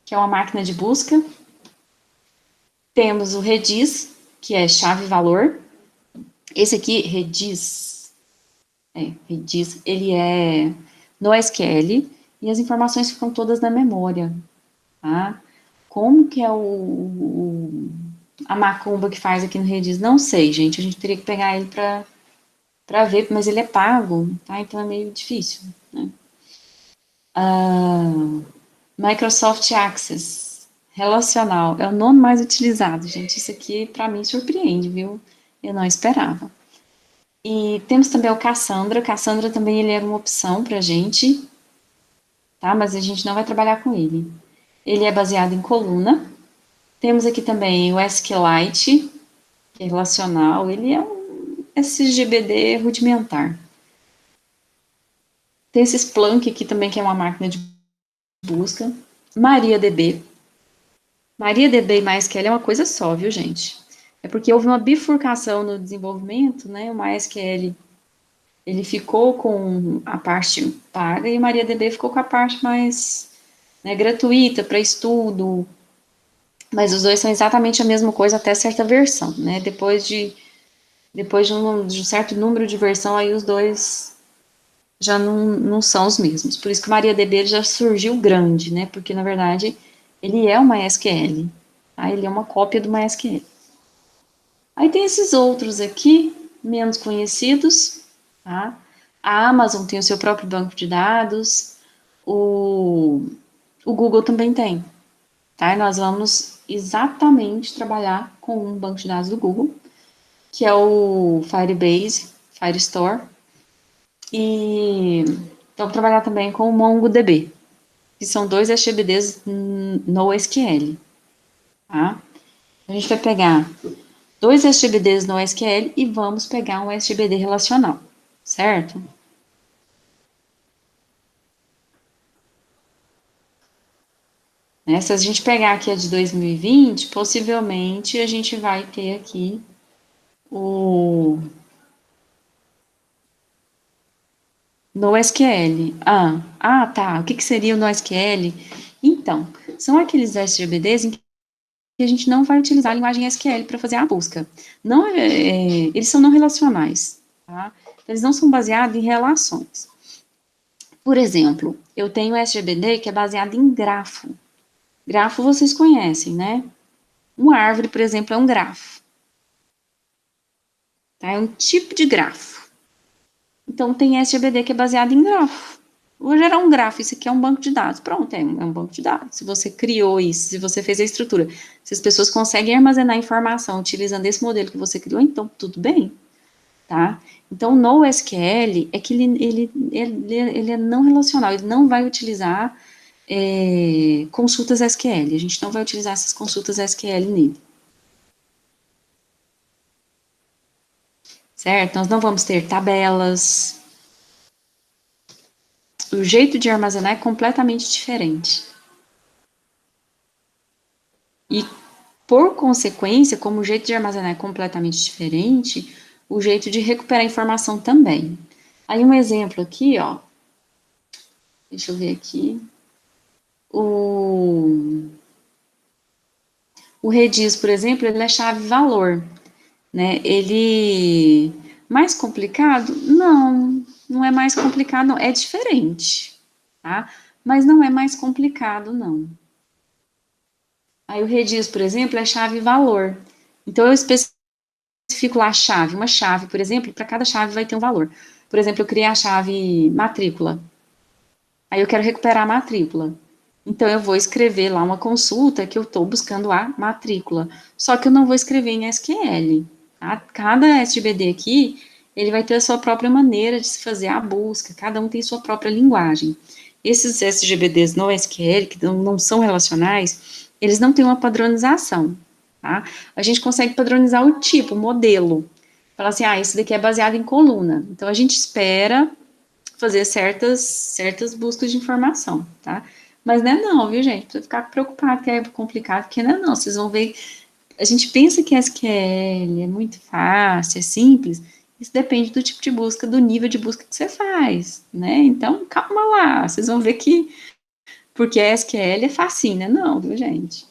que é uma máquina de busca. Temos o Redis, que é chave-valor. Esse aqui, Redis, ele é no SQL e as informações ficam todas na memória, tá? Como que é a macumba que faz aqui no Redis? Não sei, gente. A gente teria que pegar ele para para ver, mas ele é pago, tá? Então é meio difícil, né? Microsoft Access, relacional, é o nome mais utilizado, gente. Isso aqui, para mim, surpreende, viu? Eu não esperava. E temos também o Cassandra. Cassandra também ele era uma opção para a gente, tá? Mas a gente não vai trabalhar com ele. Ele é baseado em coluna. Temos aqui também o SQLite, que é relacional. Ele é um SGBD rudimentar. Tem esse Splunk aqui também, que é uma máquina de busca. MariaDB. MariaDB e MySQL é uma coisa só, viu, gente? É porque houve uma bifurcação no desenvolvimento, né? O MySQL ele ficou com a parte paga e o MariaDB ficou com a parte mais, né, gratuita para estudo, mas os dois são exatamente a mesma coisa até certa versão, né? Depois de um certo número de versão, aí os dois já não são os mesmos. Por isso que o MariaDB já surgiu grande, né? Porque, na verdade, ele é uma MySQL, tá? Ele é uma cópia do MySQL. Aí tem esses outros aqui, menos conhecidos, tá? A Amazon tem o seu próprio banco de dados, o Google também tem, tá? E nós vamos exatamente trabalhar com um banco de dados do Google, que é o Firebase, Firestore, e vamos trabalhar também com o MongoDB, que são dois SGBDs no SQL, tá? A gente vai pegar dois SGBDs no SQL e vamos pegar um SGBD relacional, certo? Né? Se a gente pegar aqui a de 2020, possivelmente a gente vai ter aqui o NoSQL. Tá. O que seria o NoSQL? Então, são aqueles SGBDs em que a gente não vai utilizar a linguagem SQL para fazer a busca. Não, eles são não relacionais, tá? Eles não são baseados em relações. Por exemplo, eu tenho SGBD que é baseado em grafo. Grafo vocês conhecem, né? Uma árvore, por exemplo, é um grafo. Tá? É um tipo de grafo. Então, tem SGBD que é baseado em grafo. Vou gerar um grafo, isso aqui é um banco de dados. Pronto, é um banco de dados. Se você criou isso, se você fez a estrutura, se as pessoas conseguem armazenar informação utilizando esse modelo que você criou, então tudo bem, tá? Então, o NoSQL é que ele é não relacional, ele não vai utilizar consultas SQL, a gente não vai utilizar essas consultas SQL nele. Certo? Nós não vamos ter tabelas. O jeito de armazenar é completamente diferente. E, por consequência, como o jeito de armazenar é completamente diferente, o jeito de recuperar a informação também. Aí um exemplo aqui, ó. Deixa eu ver aqui. O Redis, por exemplo, ele é chave-valor, né? Ele mais complicado? Não é mais complicado, não. É diferente, tá? Mas não é mais complicado, não. Aí o Redis, por exemplo, é chave-valor. Então eu especifico lá a chave, uma chave, por exemplo, para cada chave vai ter um valor. Por exemplo, eu criei a chave matrícula. Aí eu quero recuperar a matrícula. Então eu vou escrever lá uma consulta que eu estou buscando a matrícula. Só que eu não vou escrever em SQL. Tá? Cada SGBD aqui, ele vai ter a sua própria maneira de se fazer a busca. Cada um tem sua própria linguagem. Esses SGBDs no SQL, que não são relacionais, eles não têm uma padronização. Tá? A gente consegue padronizar o tipo, o modelo. Falar assim, esse daqui é baseado em coluna. Então a gente espera fazer certas buscas de informação, tá? Mas não é não, viu, gente? Precisa ficar preocupado que é complicado, porque não é não. Vocês vão ver, a gente pensa que SQL é muito fácil, é simples. Isso depende do tipo de busca, do nível de busca que você faz, né? Então, calma lá, vocês vão ver que porque SQL é facinho, né? Não, viu, gente?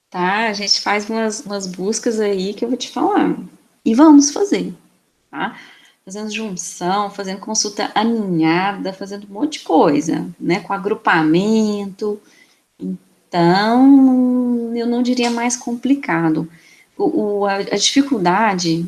Tá? A gente faz umas buscas aí que eu vou te falar. E vamos fazer, tá? Fazendo junção, fazendo consulta aninhada, fazendo um monte de coisa, né? Com agrupamento. Então, eu não diria mais complicado. A dificuldade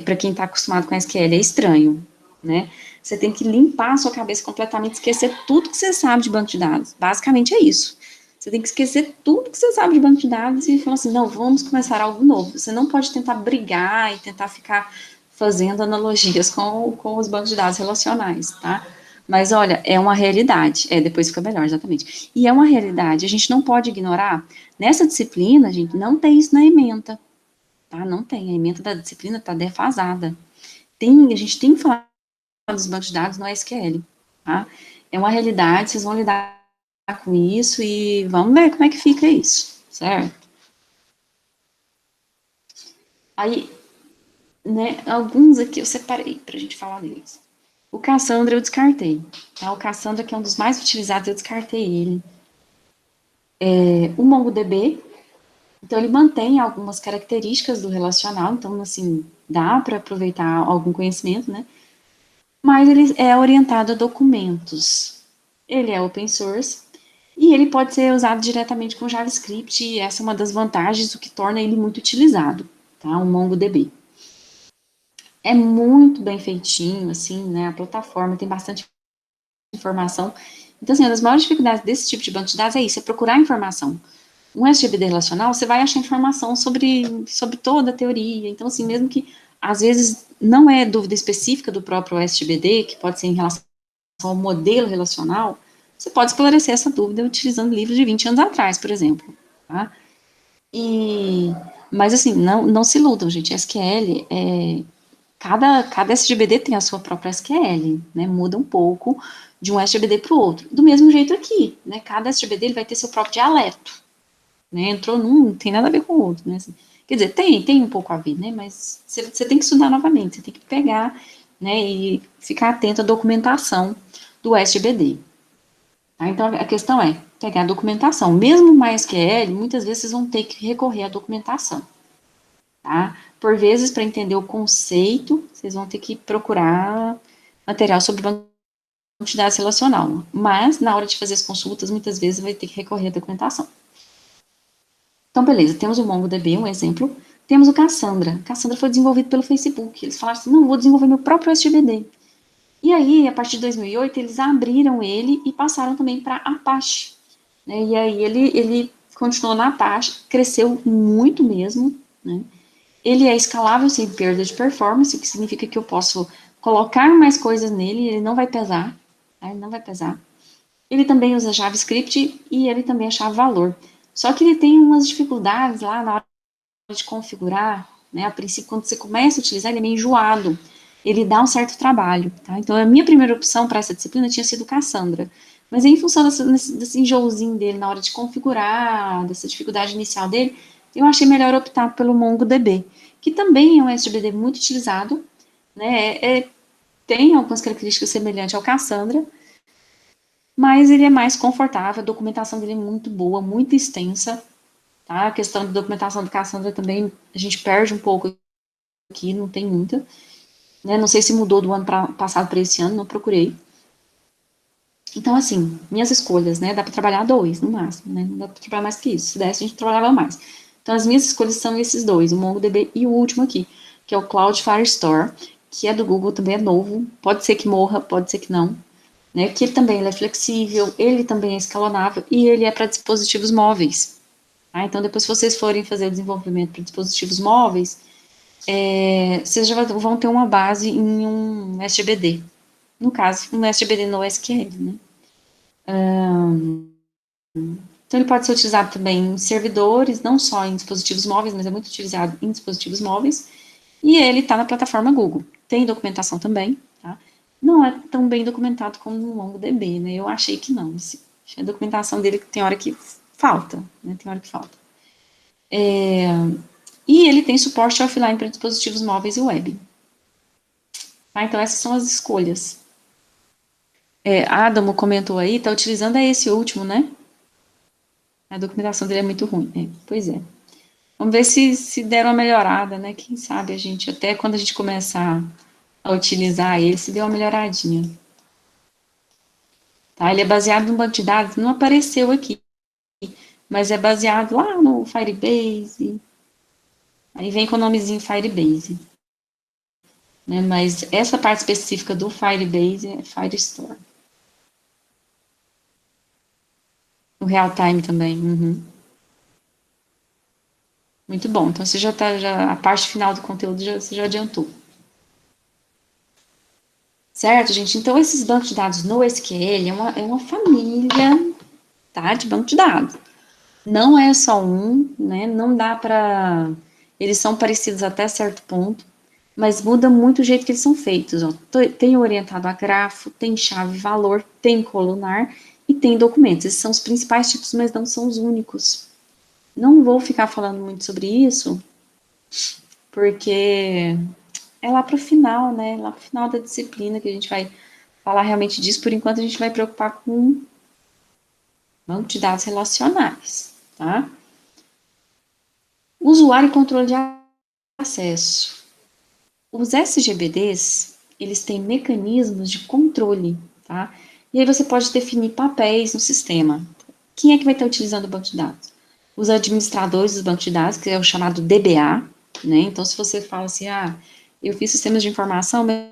para quem está acostumado com SQL, é estranho, né? Você tem que limpar a sua cabeça completamente, esquecer tudo que você sabe de banco de dados. Basicamente é isso. Você tem que esquecer tudo que você sabe de banco de dados e falar assim, não, vamos começar algo novo. Você não pode tentar brigar e tentar ficar fazendo analogias com os bancos de dados relacionais, tá? Mas olha, é uma realidade. Depois fica melhor, exatamente. E é uma realidade, a gente não pode ignorar. Nessa disciplina, a gente não tem isso na ementa, tá? Não tem. A ementa da disciplina está defasada. A gente tem que falar dos bancos de dados no SQL, tá? É uma realidade, vocês vão lidar com isso e vamos ver como é que fica isso, certo? Aí, né, alguns aqui eu separei pra gente falar deles. O Cassandra eu descartei, tá? O Cassandra, que é um dos mais utilizados, eu descartei ele. O MongoDB, então ele mantém algumas características do relacional, então, assim, dá para aproveitar algum conhecimento, né? Mas ele é orientado a documentos. Ele é open source e ele pode ser usado diretamente com JavaScript, e essa é uma das vantagens, o que torna ele muito utilizado, tá? O MongoDB. É muito bem feitinho, assim, né? A plataforma tem bastante informação. Então, assim, uma das maiores dificuldades desse tipo de banco de dados é isso, é procurar informação. Um SGBD relacional, você vai achar informação sobre toda a teoria. Então, assim, mesmo que, às vezes, não é dúvida específica do próprio SGBD, que pode ser em relação ao modelo relacional, você pode esclarecer essa dúvida utilizando livros de 20 anos atrás, por exemplo. Tá? Mas, assim, não se iludam, gente. SQL cada SGBD tem a sua própria SQL, né? Muda um pouco de um SGBD para o outro. Do mesmo jeito aqui, né? Cada SGBD ele vai ter seu próprio dialeto, né? Entrou num, não tem nada a ver com o outro, né? Assim, quer dizer, tem um pouco a ver, né? Mas você tem que estudar novamente, você tem que pegar, né? E ficar atento à documentação do SGBD. Tá? Então, a questão é pegar a documentação. Mesmo o MySQL, muitas vezes vocês vão ter que recorrer à documentação. Tá? Por vezes, para entender o conceito, vocês vão ter que procurar material sobre banco de dados relacional. Mas, na hora de fazer as consultas, muitas vezes vai ter que recorrer à documentação. Então, beleza, temos o MongoDB, um exemplo. Temos o Cassandra. Cassandra foi desenvolvido pelo Facebook. Eles falaram assim, não, vou desenvolver meu próprio SGBD. E aí, a partir de 2008, eles abriram ele e passaram também para Apache. Né? E aí, ele continuou na Apache, cresceu muito mesmo, né? Ele é escalável sem perda de performance, o que significa que eu posso colocar mais coisas nele, ele não vai pesar, tá? Ele não vai pesar. Ele também usa JavaScript e ele também é chave-valor. Só que ele tem umas dificuldades lá na hora de configurar, né? A princípio, quando você começa a utilizar, ele é meio enjoado. Ele dá um certo trabalho, tá? Então, a minha primeira opção para essa disciplina tinha sido Cassandra. Mas em função desse enjoozinho dele na hora de configurar, dessa dificuldade inicial dele, eu achei melhor optar pelo MongoDB, que também é um SGBD muito utilizado, né? Tem algumas características semelhantes ao Cassandra, mas ele é mais confortável, a documentação dele é muito boa, muito extensa, tá? A questão de documentação do Cassandra também a gente perde um pouco aqui, não tem muita, né? Não sei se mudou do ano passado para esse ano, não procurei. Então, assim, minhas escolhas, né? Dá para trabalhar dois, no máximo, né? Não dá para trabalhar mais que isso. Se desse, a gente trabalhava mais. Então, as minhas escolhas são esses dois, o MongoDB e o último aqui, que é o Cloud Firestore, que é do Google, também é novo. Pode ser que morra, pode ser que não. Né? Que ele é flexível, ele também é escalonável e ele é para dispositivos móveis. Tá? Então, depois, se vocês forem fazer o desenvolvimento para dispositivos móveis, vocês já vão ter uma base em um SGBD. No caso, um SGBD no SQL, né? Então, ele pode ser utilizado também em servidores, não só em dispositivos móveis, mas é muito utilizado em dispositivos móveis. E ele está na plataforma Google. Tem documentação também, tá? Não é tão bem documentado como no MongoDB, né? Eu achei que não. Assim, a documentação dele tem hora que falta, né? Tem hora que falta. E ele tem suporte offline para dispositivos móveis e web. Tá? Então, essas são as escolhas. Adamo comentou aí, tá utilizando esse último, né? A documentação dele é muito ruim. Pois é. Vamos ver se der uma melhorada, né? Quem sabe a gente, até quando a gente começar a utilizar ele, se deu uma melhoradinha. Tá? Ele é baseado no banco de dados, não apareceu aqui, mas é baseado lá no Firebase. Aí vem com o nomezinho Firebase. né? Mas essa parte específica do Firebase é Firestore. O real time também. Uhum. Muito bom. Então você já tá, a parte final do conteúdo você já adiantou. Certo, gente? Então esses bancos de dados no SQL é uma família, tá, de banco de dados. Não é só um, né? Não dá para. Eles são parecidos até certo ponto, mas muda muito o jeito que eles são feitos. Ó. Tem orientado a grafo, tem chave-valor, tem colunar e tem documentos. Esses são os principais tipos, mas não são os únicos. Não vou ficar falando muito sobre isso, porque é lá para o final, né? Lá para o final da disciplina que a gente vai falar realmente disso. Por enquanto, a gente vai preocupar com banco de dados relacionais, tá? Usuário e controle de acesso. Os SGBDs, eles têm mecanismos de controle, tá? E aí você pode definir papéis no sistema. Quem é que vai estar utilizando o banco de dados? Os administradores dos bancos de dados, que é o chamado DBA, né? Então, se você fala assim, eu fiz sistemas de informação, mas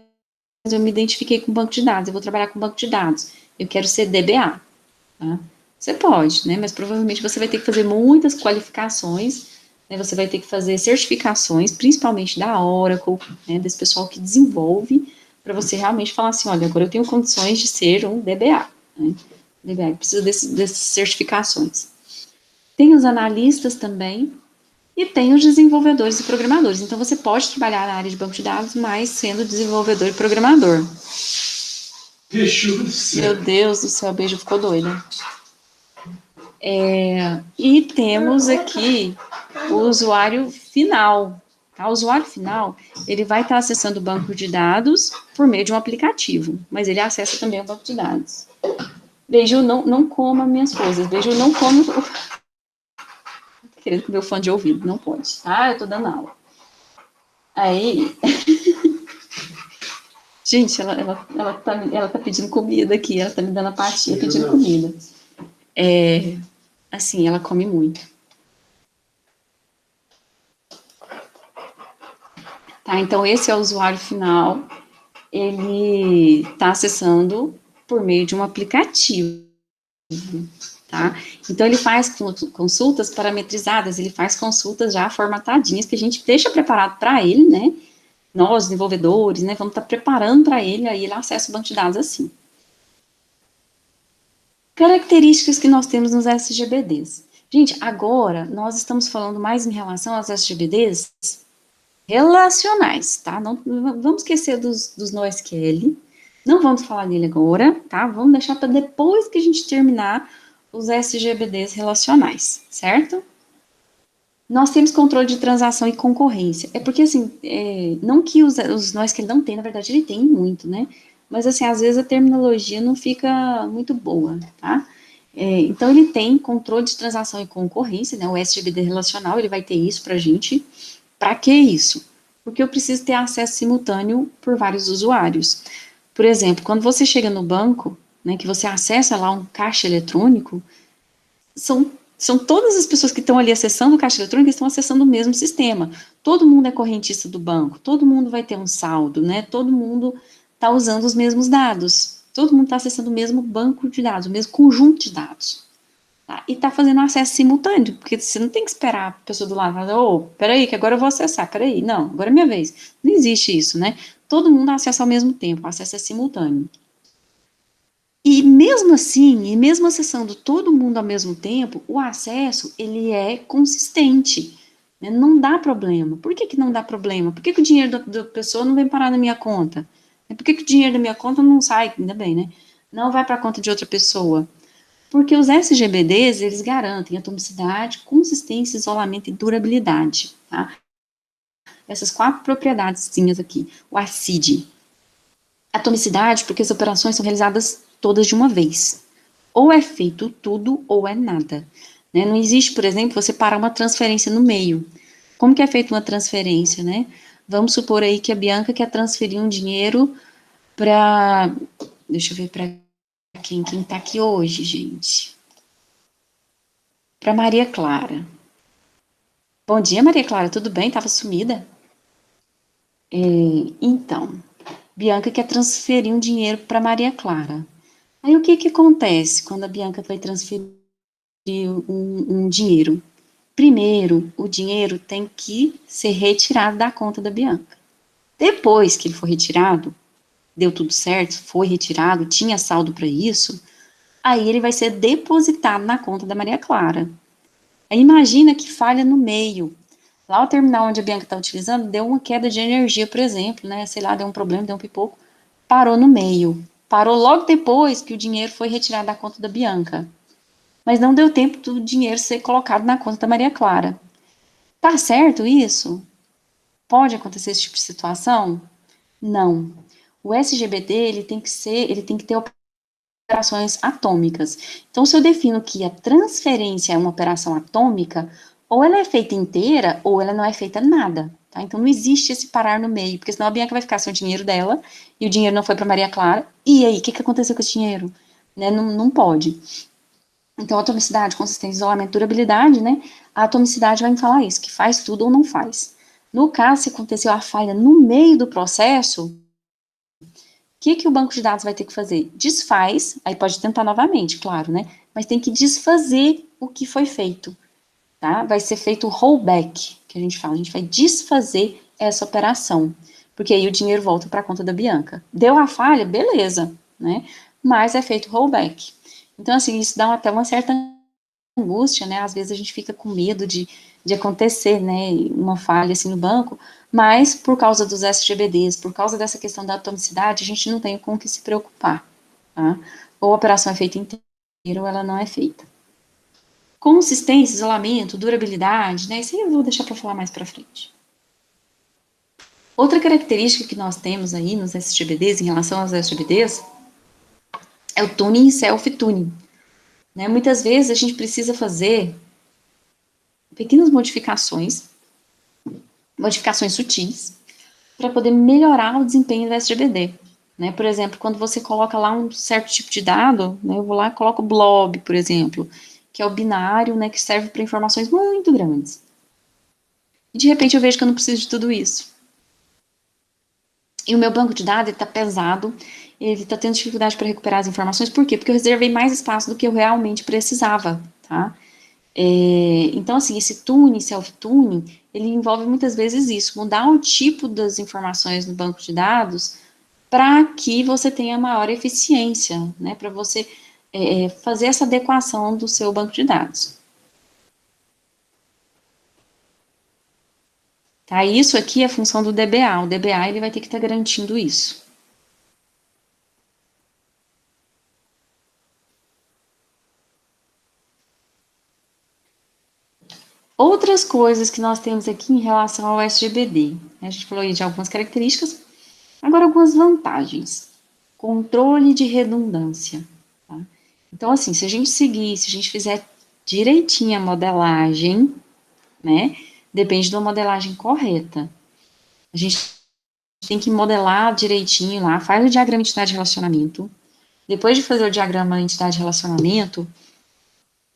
eu me identifiquei com banco de dados, eu vou trabalhar com banco de dados, eu quero ser DBA, tá? Você pode, né? Mas provavelmente você vai ter que fazer muitas qualificações, né? Você vai ter que fazer certificações, principalmente da Oracle, né? Desse pessoal que desenvolve, para você realmente falar assim, olha, agora eu tenho condições de ser um DBA, né? DBA precisa dessas certificações. Tem os analistas também, e tem os desenvolvedores e programadores. Então, você pode trabalhar na área de banco de dados, mas sendo desenvolvedor e programador. Meu Deus do céu, o beijo ficou doida. E temos aqui o usuário final. Tá? O usuário final, ele vai estar acessando o banco de dados por meio de um aplicativo, mas ele acessa também o banco de dados. Beijo, não coma minhas coisas. Beijo, não come querendo comer o fone de ouvido. Não pode. Eu tô dando aula. Aí, gente, ela tá pedindo comida aqui, ela tá me dando a patinha pedindo comida. Assim, ela come muito. Tá, então esse é o usuário final, ele está acessando por meio de um aplicativo, tá? Então ele faz consultas parametrizadas, ele faz consultas já formatadinhas que a gente deixa preparado para ele, né? Nós, desenvolvedores, né, vamos estar preparando para ele, aí ele acessa o banco de dados assim. Características que nós temos nos SGBDs. Gente, agora nós estamos falando mais em relação aos SGBDs relacionais, tá? Não vamos esquecer dos NoSQL, não vamos falar dele agora, tá? Vamos deixar para depois que a gente terminar os SGBDs relacionais, certo? Nós temos controle de transação e concorrência. É porque, assim, não que os NoSQL não tem, na verdade ele tem muito, né? Mas, assim, às vezes a terminologia não fica muito boa, tá? Então, ele tem controle de transação e concorrência, né? O SGBD relacional, ele vai ter isso para a gente. Para que isso? Porque eu preciso ter acesso simultâneo por vários usuários. Por exemplo, quando você chega no banco, né, que você acessa lá um caixa eletrônico, são todas as pessoas que estão ali acessando o caixa eletrônico estão acessando o mesmo sistema. Todo mundo é correntista do banco, todo mundo vai ter um saldo, né? Todo mundo está usando os mesmos dados, todo mundo está acessando o mesmo banco de dados, o mesmo conjunto de dados. Tá? E está fazendo acesso simultâneo, porque você não tem que esperar a pessoa do lado falar, peraí, que agora eu vou acessar, peraí, não, agora é minha vez. Não existe isso, né? Todo mundo acessa ao mesmo tempo, o acesso é simultâneo. E mesmo assim, e mesmo acessando todo mundo ao mesmo tempo, o acesso, ele é consistente, né? Não dá problema. Por que não dá problema? Por que o dinheiro da pessoa não vem parar na minha conta? Por que o dinheiro da minha conta não sai, ainda bem, né? Não vai para a conta de outra pessoa? Porque os SGBDs, eles garantem atomicidade, consistência, isolamento e durabilidade, tá? Essas 4 propriedadezinhas aqui. O ACID. Atomicidade, porque as operações são realizadas todas de uma vez. Ou é feito tudo, ou é nada. Né? Não existe, por exemplo, você parar uma transferência no meio. Como que é feita uma transferência, né? Vamos supor aí que a Bianca quer transferir um dinheiro para... Deixa eu ver para quem tá aqui hoje, gente. Para Maria Clara. Bom dia, Maria Clara, tudo bem? Tava sumida? Então, Bianca quer transferir um dinheiro para Maria Clara. Aí o que que acontece quando a Bianca vai transferir um dinheiro? Primeiro, o dinheiro tem que ser retirado da conta da Bianca. Depois que ele for retirado, deu tudo certo, foi retirado, tinha saldo para isso, aí ele vai ser depositado na conta da Maria Clara. Aí imagina que falha no meio. Lá o terminal onde a Bianca está utilizando deu uma queda de energia, por exemplo, né? Sei lá, deu um problema, deu um pipoco, parou no meio. Parou logo depois que o dinheiro foi retirado da conta da Bianca. Mas não deu tempo do dinheiro ser colocado na conta da Maria Clara. Tá certo isso? Pode acontecer esse tipo de situação? Não. O SGBD, ele tem que ter operações atômicas. Então, se eu defino que a transferência é uma operação atômica, ou ela é feita inteira, ou ela não é feita nada, tá? Então, não existe esse parar no meio, porque senão a Bianca vai ficar sem o dinheiro dela, e o dinheiro não foi para Maria Clara, e aí, o que que aconteceu com esse dinheiro? Né? Não, não pode. Então, atomicidade, consistência, isolamento, durabilidade, né? A atomicidade vai me falar isso, que faz tudo ou não faz. No caso, se aconteceu a falha no meio do processo, que o banco de dados vai ter que fazer? Desfaz, aí pode tentar novamente, claro, né? Mas tem que desfazer o que foi feito, tá? Vai ser feito o rollback, que a gente vai desfazer essa operação, porque aí o dinheiro volta para a conta da Bianca. Deu a falha, beleza, né? Mas é feito o rollback. Então, assim, isso dá até uma certa angústia, né? Às vezes a gente fica com medo de acontecer, né, uma falha assim no banco, mas por causa dos SGBDs, por causa dessa questão da atomicidade, a gente não tem com o que se preocupar, tá? Ou a operação é feita inteira ou ela não é feita. Consistência, isolamento, durabilidade, né? Isso aí eu vou deixar para falar mais para frente. Outra característica que nós temos aí nos SGBDs, em relação aos SGBDs, é o tuning e self-tuning. Né? Muitas vezes a gente precisa fazer pequenas modificações sutis, para poder melhorar o desempenho do SGBD. Né? Por exemplo, quando você coloca lá um certo tipo de dado, né, eu vou lá e coloco o blob, por exemplo, que é o binário, né, que serve para informações muito grandes. E de repente eu vejo que eu não preciso de tudo isso. E o meu banco de dados está pesado, ele está tendo dificuldade para recuperar as informações, por quê? Porque eu reservei mais espaço do que eu realmente precisava, tá? Então, assim, esse tuning, self-tuning, ele envolve muitas vezes isso, mudar o tipo das informações no banco de dados para que você tenha maior eficiência, né, para você fazer essa adequação do seu banco de dados. Tá? Isso aqui é a função do DBA, o DBA ele vai ter que estar garantindo isso. Outras coisas que nós temos aqui em relação ao SGBD, a gente falou aí de algumas características, agora algumas vantagens. Controle de redundância. Tá? Então, assim, se a gente seguir, se a gente fizer direitinho a modelagem, né, depende de uma modelagem correta. A gente tem que modelar direitinho lá, faz o diagrama de entidade de relacionamento. Depois de fazer o diagrama de entidade de relacionamento,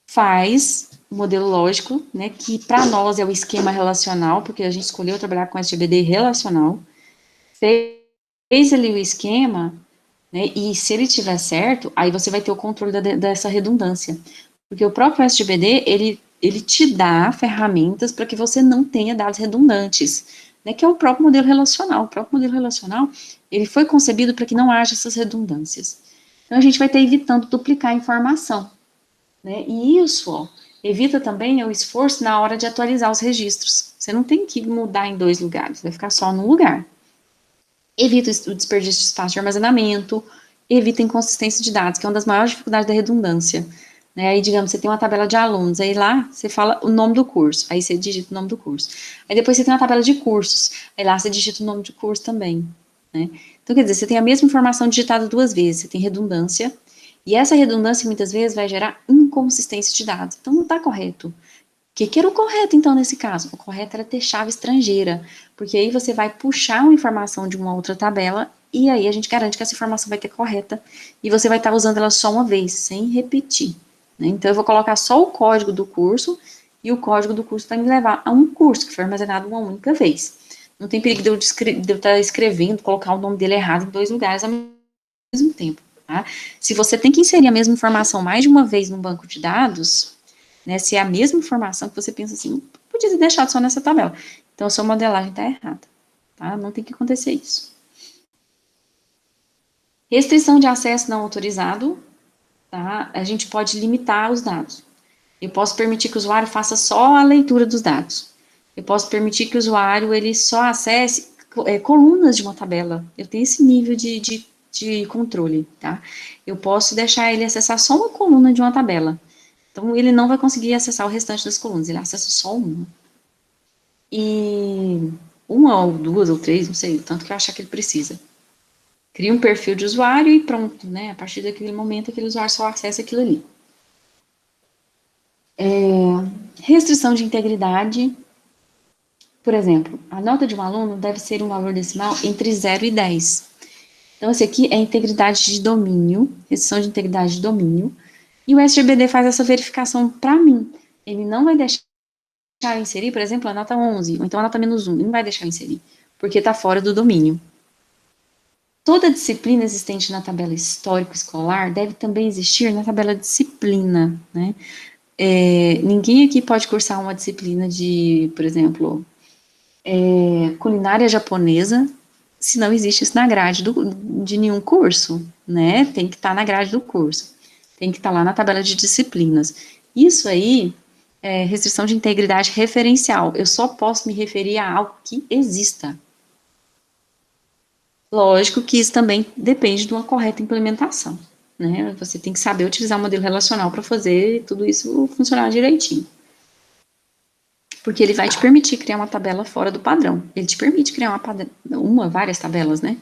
faz o modelo lógico, né, que para nós é o esquema relacional, porque a gente escolheu trabalhar com SGBD relacional. Fez ali o esquema, né, e se ele tiver certo, aí você vai ter o controle dessa redundância. Porque o próprio SGBD, ele te dá ferramentas para que você não tenha dados redundantes, né, que é o próprio modelo relacional. O próprio modelo relacional, ele foi concebido para que não haja essas redundâncias. Então, a gente vai estar evitando duplicar a informação, né, e isso, ó, evita também o esforço na hora de atualizar os registros. Você não tem que mudar em dois lugares, vai ficar só num lugar. Evita o desperdício de espaço de armazenamento, evita inconsistência de dados, que é uma das maiores dificuldades da redundância. Né? Aí, digamos, você tem uma tabela de alunos, aí lá você fala o nome do curso, aí você digita o nome do curso. Aí depois você tem uma tabela de cursos, aí lá você digita o nome do curso também. Né? Então, quer dizer, você tem a mesma informação digitada duas vezes, você tem redundância, e essa redundância muitas vezes vai gerar inconsistência de dados. Então, não está correto. Que era o correto, então, nesse caso? O correto era ter chave estrangeira, porque aí você vai puxar uma informação de uma outra tabela e aí a gente garante que essa informação vai ter correta e você vai estar usando ela só uma vez, sem repetir. Né? Então, eu vou colocar só o código do curso e o código do curso vai me levar a um curso que foi armazenado uma única vez. Não tem perigo de eu estar escrevendo, colocar o nome dele errado em 2 lugares ao mesmo tempo, tá? Se você tem que inserir a mesma informação mais de uma vez no banco de dados, né, se é a mesma informação que você pensa assim, podia ter deixado só nessa tabela. Então, a sua modelagem está errada, tá? Não tem que acontecer isso. Restrição de acesso não autorizado, tá? A gente pode limitar os dados. Eu posso permitir que o usuário faça só a leitura dos dados. Eu posso permitir que o usuário, ele só acesse colunas de uma tabela. Eu tenho esse nível de controle, tá? Eu posso deixar ele acessar só uma coluna de uma tabela. Então, ele não vai conseguir acessar o restante das colunas, ele acessa só uma. E uma ou duas ou três, não sei, o tanto que eu achar que ele precisa. Cria um perfil de usuário e pronto, né? A partir daquele momento, aquele usuário só acessa aquilo ali. Restrição de integridade. Por exemplo, a nota de um aluno deve ser um valor decimal entre 0 e 10. Então, esse aqui é integridade de domínio, restrição de integridade de domínio, e o SGBD faz essa verificação para mim. Ele não vai deixar eu inserir, por exemplo, a nota 11, ou então a nota -1, ele não vai deixar eu inserir, porque está fora do domínio. Toda disciplina existente na tabela histórico-escolar deve também existir na tabela disciplina, né? Ninguém aqui pode cursar uma disciplina de, por exemplo, culinária japonesa, se não existe isso na grade de nenhum curso, né? Tem que estar na grade do curso. Tem que estar lá na tabela de disciplinas. Isso aí é restrição de integridade referencial. Eu só posso me referir a algo que exista. Lógico que isso também depende de uma correta implementação, né? Você tem que saber utilizar o modelo relacional para fazer tudo isso funcionar direitinho. Porque ele vai te permitir criar uma tabela fora do padrão. Ele te permite criar várias tabelas, né?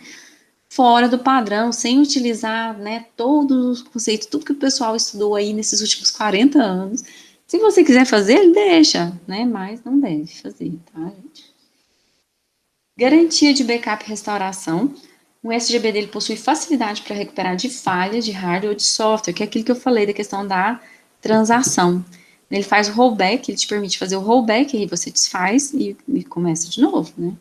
Fora do padrão, sem utilizar, né, todos os conceitos, tudo que o pessoal estudou aí nesses últimos 40 anos. Se você quiser fazer, ele deixa, né? Mas não deve fazer, tá, gente? Garantia de backup e restauração. O SGB dele possui facilidade para recuperar de falhas de hardware ou de software, que é aquilo que eu falei da questão da transação. Ele faz o rollback, ele te permite fazer o rollback, aí você desfaz e começa de novo, né?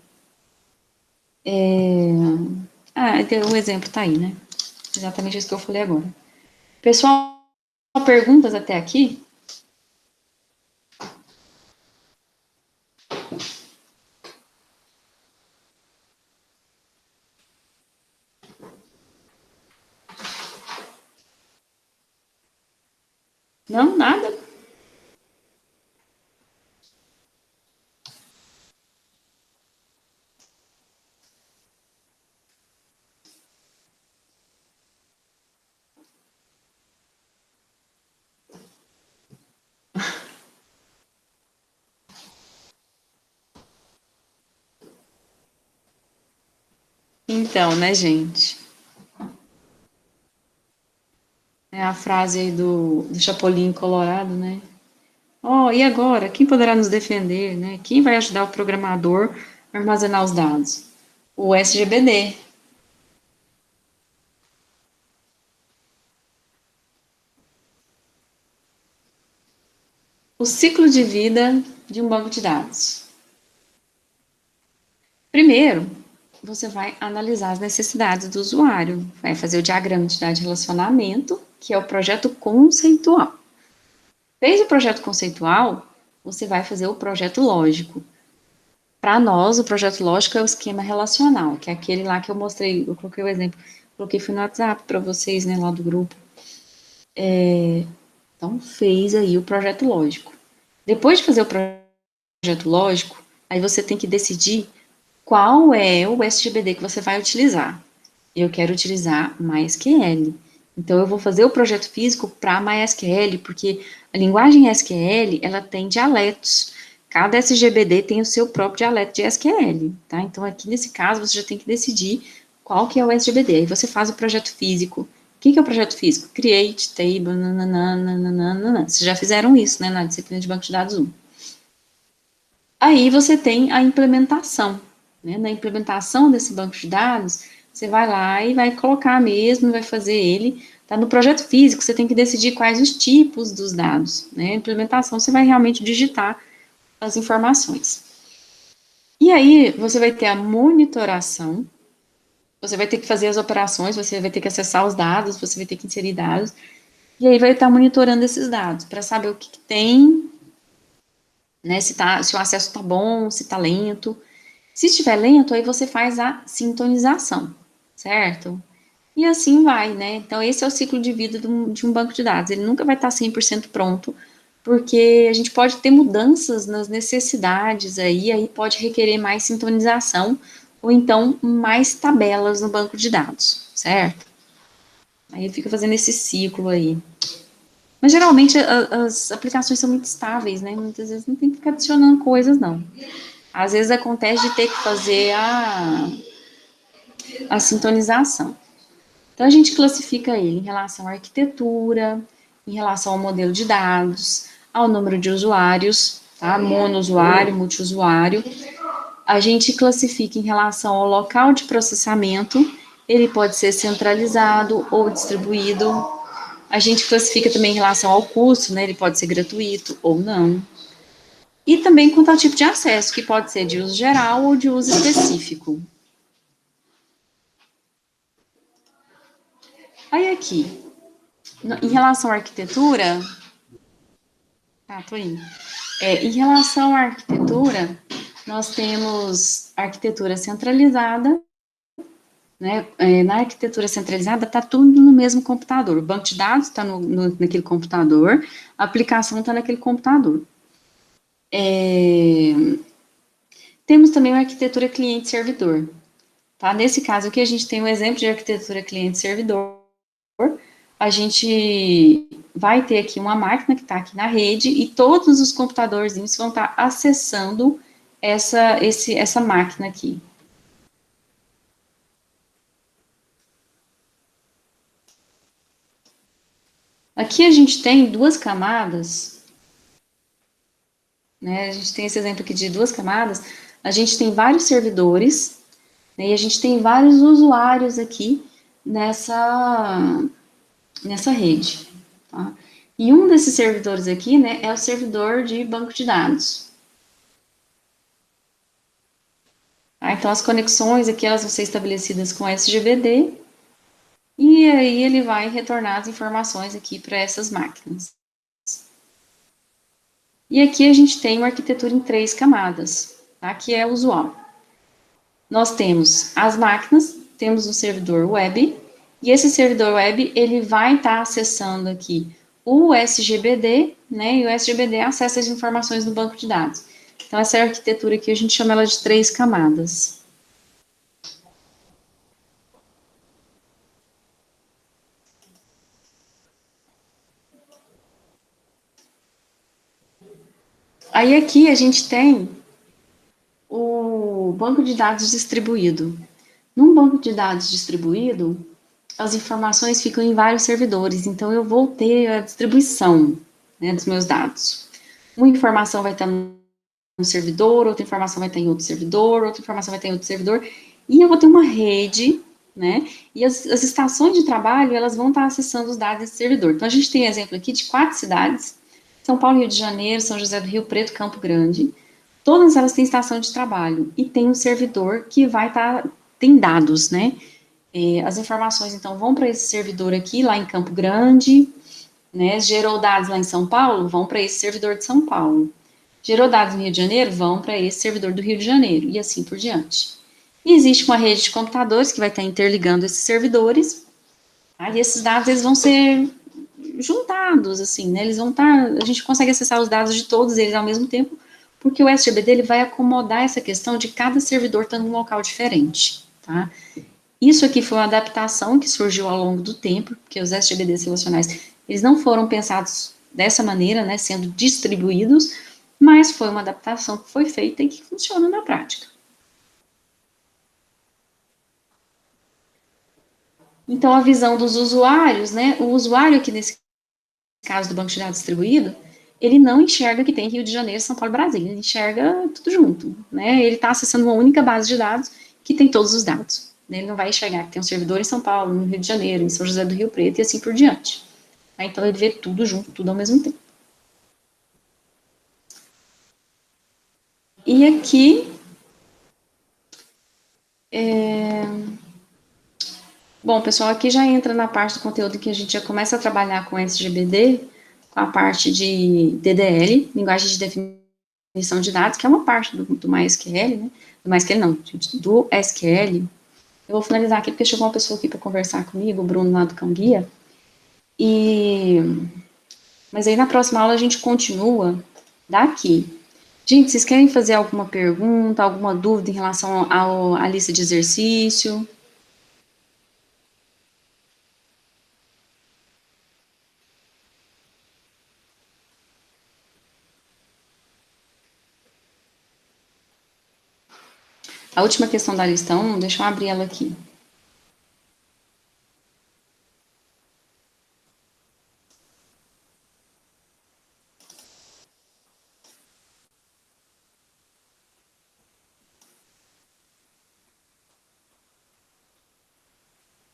O exemplo tá aí, né? Exatamente isso que eu falei agora. Pessoal, perguntas até aqui? Não, nada? Então, né, gente? É a frase aí do Chapolin Colorado, né? Oh, e agora? Quem poderá nos defender, né? Quem vai ajudar o programador a armazenar os dados? O SGBD. O ciclo de vida de um banco de dados. Primeiro, você vai analisar as necessidades do usuário, vai fazer o diagrama de dado de relacionamento, que é o projeto conceitual. Fez o projeto conceitual, você vai fazer o projeto lógico. Para nós, o projeto lógico é o esquema relacional, que é aquele lá que eu mostrei, eu coloquei o exemplo, coloquei foi no WhatsApp para vocês, né, lá do grupo. Então, fez aí o projeto lógico. Depois de fazer o projeto lógico, aí você tem que decidir qual é o SGBD que você vai utilizar. Eu quero utilizar MySQL. Então, eu vou fazer o projeto físico para MySQL, porque a linguagem SQL, ela tem dialetos. Cada SGBD tem o seu próprio dialeto de SQL, tá? Então, aqui nesse caso, você já tem que decidir qual que é o SGBD. Aí você faz o projeto físico. O que é o projeto físico? Create, table, nananana. Vocês já fizeram isso, né, na disciplina de banco de dados 1. Aí você tem a implementação, né? Na implementação desse banco de dados, você vai lá e vai colocar mesmo, vai fazer ele. Tá? No projeto físico, você tem que decidir quais os tipos dos dados, né? A implementação, você vai realmente digitar as informações. E aí, você vai ter a monitoração, você vai ter que fazer as operações, você vai ter que acessar os dados, você vai ter que inserir dados, e aí vai estar monitorando esses dados, para saber o que tem, né, se o acesso está bom, se está lento. Se estiver lento, aí você faz a sintonização, certo? E assim vai, né? Então, esse é o ciclo de vida de um banco de dados. Ele nunca vai estar 100% pronto, porque a gente pode ter mudanças nas necessidades aí pode requerer mais sintonização, ou então mais tabelas no banco de dados, certo? Aí ele fica fazendo esse ciclo aí. Mas geralmente as aplicações são muito estáveis, né? Muitas vezes não tem que ficar adicionando coisas, não. Às vezes acontece de ter que fazer a sintonização. Então, a gente classifica ele em relação à arquitetura, em relação ao modelo de dados, ao número de usuários, tá? Monousuário, multiusuário. A gente classifica em relação ao local de processamento, ele pode ser centralizado ou distribuído. A gente classifica também em relação ao custo, né? Ele pode ser gratuito ou não. E também quanto ao tipo de acesso, que pode ser de uso geral ou de uso específico. Aí aqui, em relação à arquitetura, tô indo. Em relação à arquitetura, nós temos arquitetura centralizada, né? Na arquitetura centralizada está tudo no mesmo computador. O banco de dados está naquele computador, a aplicação está naquele computador. Temos também a arquitetura cliente-servidor. Tá? Nesse caso aqui, a gente tem um exemplo de arquitetura cliente-servidor. A gente vai ter aqui uma máquina que está aqui na rede e todos os computadorzinhos vão estar acessando essa máquina aqui. Aqui a gente tem duas camadas, né? A gente tem esse exemplo aqui de duas camadas. A gente tem vários servidores, né? E a gente tem vários usuários aqui nessa rede, tá? E um desses servidores aqui, né, é o servidor de banco de dados. Tá? Então, as conexões aqui, elas vão ser estabelecidas com SGBD, e aí ele vai retornar as informações aqui para essas máquinas. E aqui a gente tem uma arquitetura em 3 camadas, tá? Que é usual. Nós temos as máquinas, temos um servidor web, e esse servidor web, ele vai estar acessando aqui o SGBD, né, e o SGBD acessa as informações do banco de dados. Então, essa é a arquitetura aqui, a gente chama ela de 3 camadas. Aí aqui a gente tem o banco de dados distribuído. Num banco de dados distribuído, as informações ficam em vários servidores, então eu vou ter a distribuição, né, dos meus dados. Uma informação vai estar num servidor, outra informação vai estar em outro servidor, outra informação vai estar em outro servidor, e eu vou ter uma rede, né, e as estações de trabalho, elas vão estar acessando os dados desse servidor. Então, a gente tem exemplo aqui de 4 cidades, São Paulo, Rio de Janeiro, São José do Rio Preto, Campo Grande. Todas elas têm estação de trabalho, e tem um servidor que vai estar, tem dados, né, as informações, então, vão para esse servidor aqui, lá em Campo Grande, né, gerou dados lá em São Paulo, vão para esse servidor de São Paulo. Gerou dados no Rio de Janeiro, vão para esse servidor do Rio de Janeiro, e assim por diante. E existe uma rede de computadores que vai estar interligando esses servidores, tá, e esses dados, eles vão ser juntados, assim, né, eles vão estar, a gente consegue acessar os dados de todos eles ao mesmo tempo, porque o SGBD, ele vai acomodar essa questão de cada servidor estar num local diferente, tá. Isso aqui foi uma adaptação que surgiu ao longo do tempo, porque os SGBDs relacionais, eles não foram pensados dessa maneira, né, sendo distribuídos, mas foi uma adaptação que foi feita e que funciona na prática. Então, a visão dos usuários, né, o usuário aqui nesse caso do banco de dados distribuído, ele não enxerga que tem Rio de Janeiro, São Paulo e Brasília, ele enxerga tudo junto, né, ele está acessando uma única base de dados que tem todos os dados. Ele não vai enxergar que tem um servidor em São Paulo, no Rio de Janeiro, em São José do Rio Preto e assim por diante. Então, ele vê tudo junto, tudo ao mesmo tempo. E aqui Bom, pessoal, aqui já entra na parte do conteúdo que a gente já começa a trabalhar com SGBD, com a parte de DDL, linguagem de definição de dados, que é uma parte do MySQL, né? Do MySQL não, gente, do SQL. Eu vou finalizar aqui porque chegou uma pessoa aqui para conversar comigo, o Bruno lá do Cão Guia. Mas aí na próxima aula a gente continua daqui. Gente, vocês querem fazer alguma pergunta, alguma dúvida em relação à lista de exercício? A última questão da lista 1, deixa eu abrir ela aqui.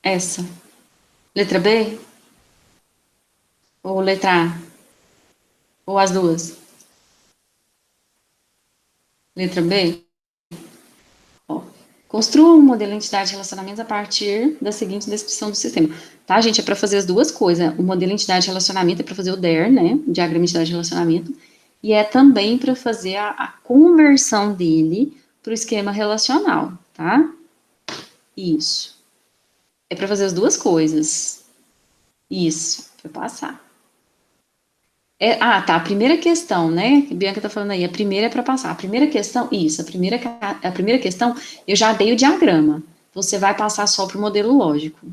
Essa. Letra B? Ou letra A? Ou as duas? Letra B? Ó. Construa um modelo de entidade de relacionamentos a partir da seguinte descrição do sistema. Tá, gente? É para fazer as duas coisas. O modelo de entidade de relacionamento é para fazer o DER, né? O diagrama de entidade de relacionamento. E é também para fazer a conversão dele para o esquema relacional, tá? Isso. É para fazer as duas coisas. Isso, para passar. Tá. A primeira questão, né? Que a Bianca tá falando aí. A primeira é para passar. A primeira questão, isso. A primeira questão, eu já dei o diagrama. Você vai passar só para o modelo lógico.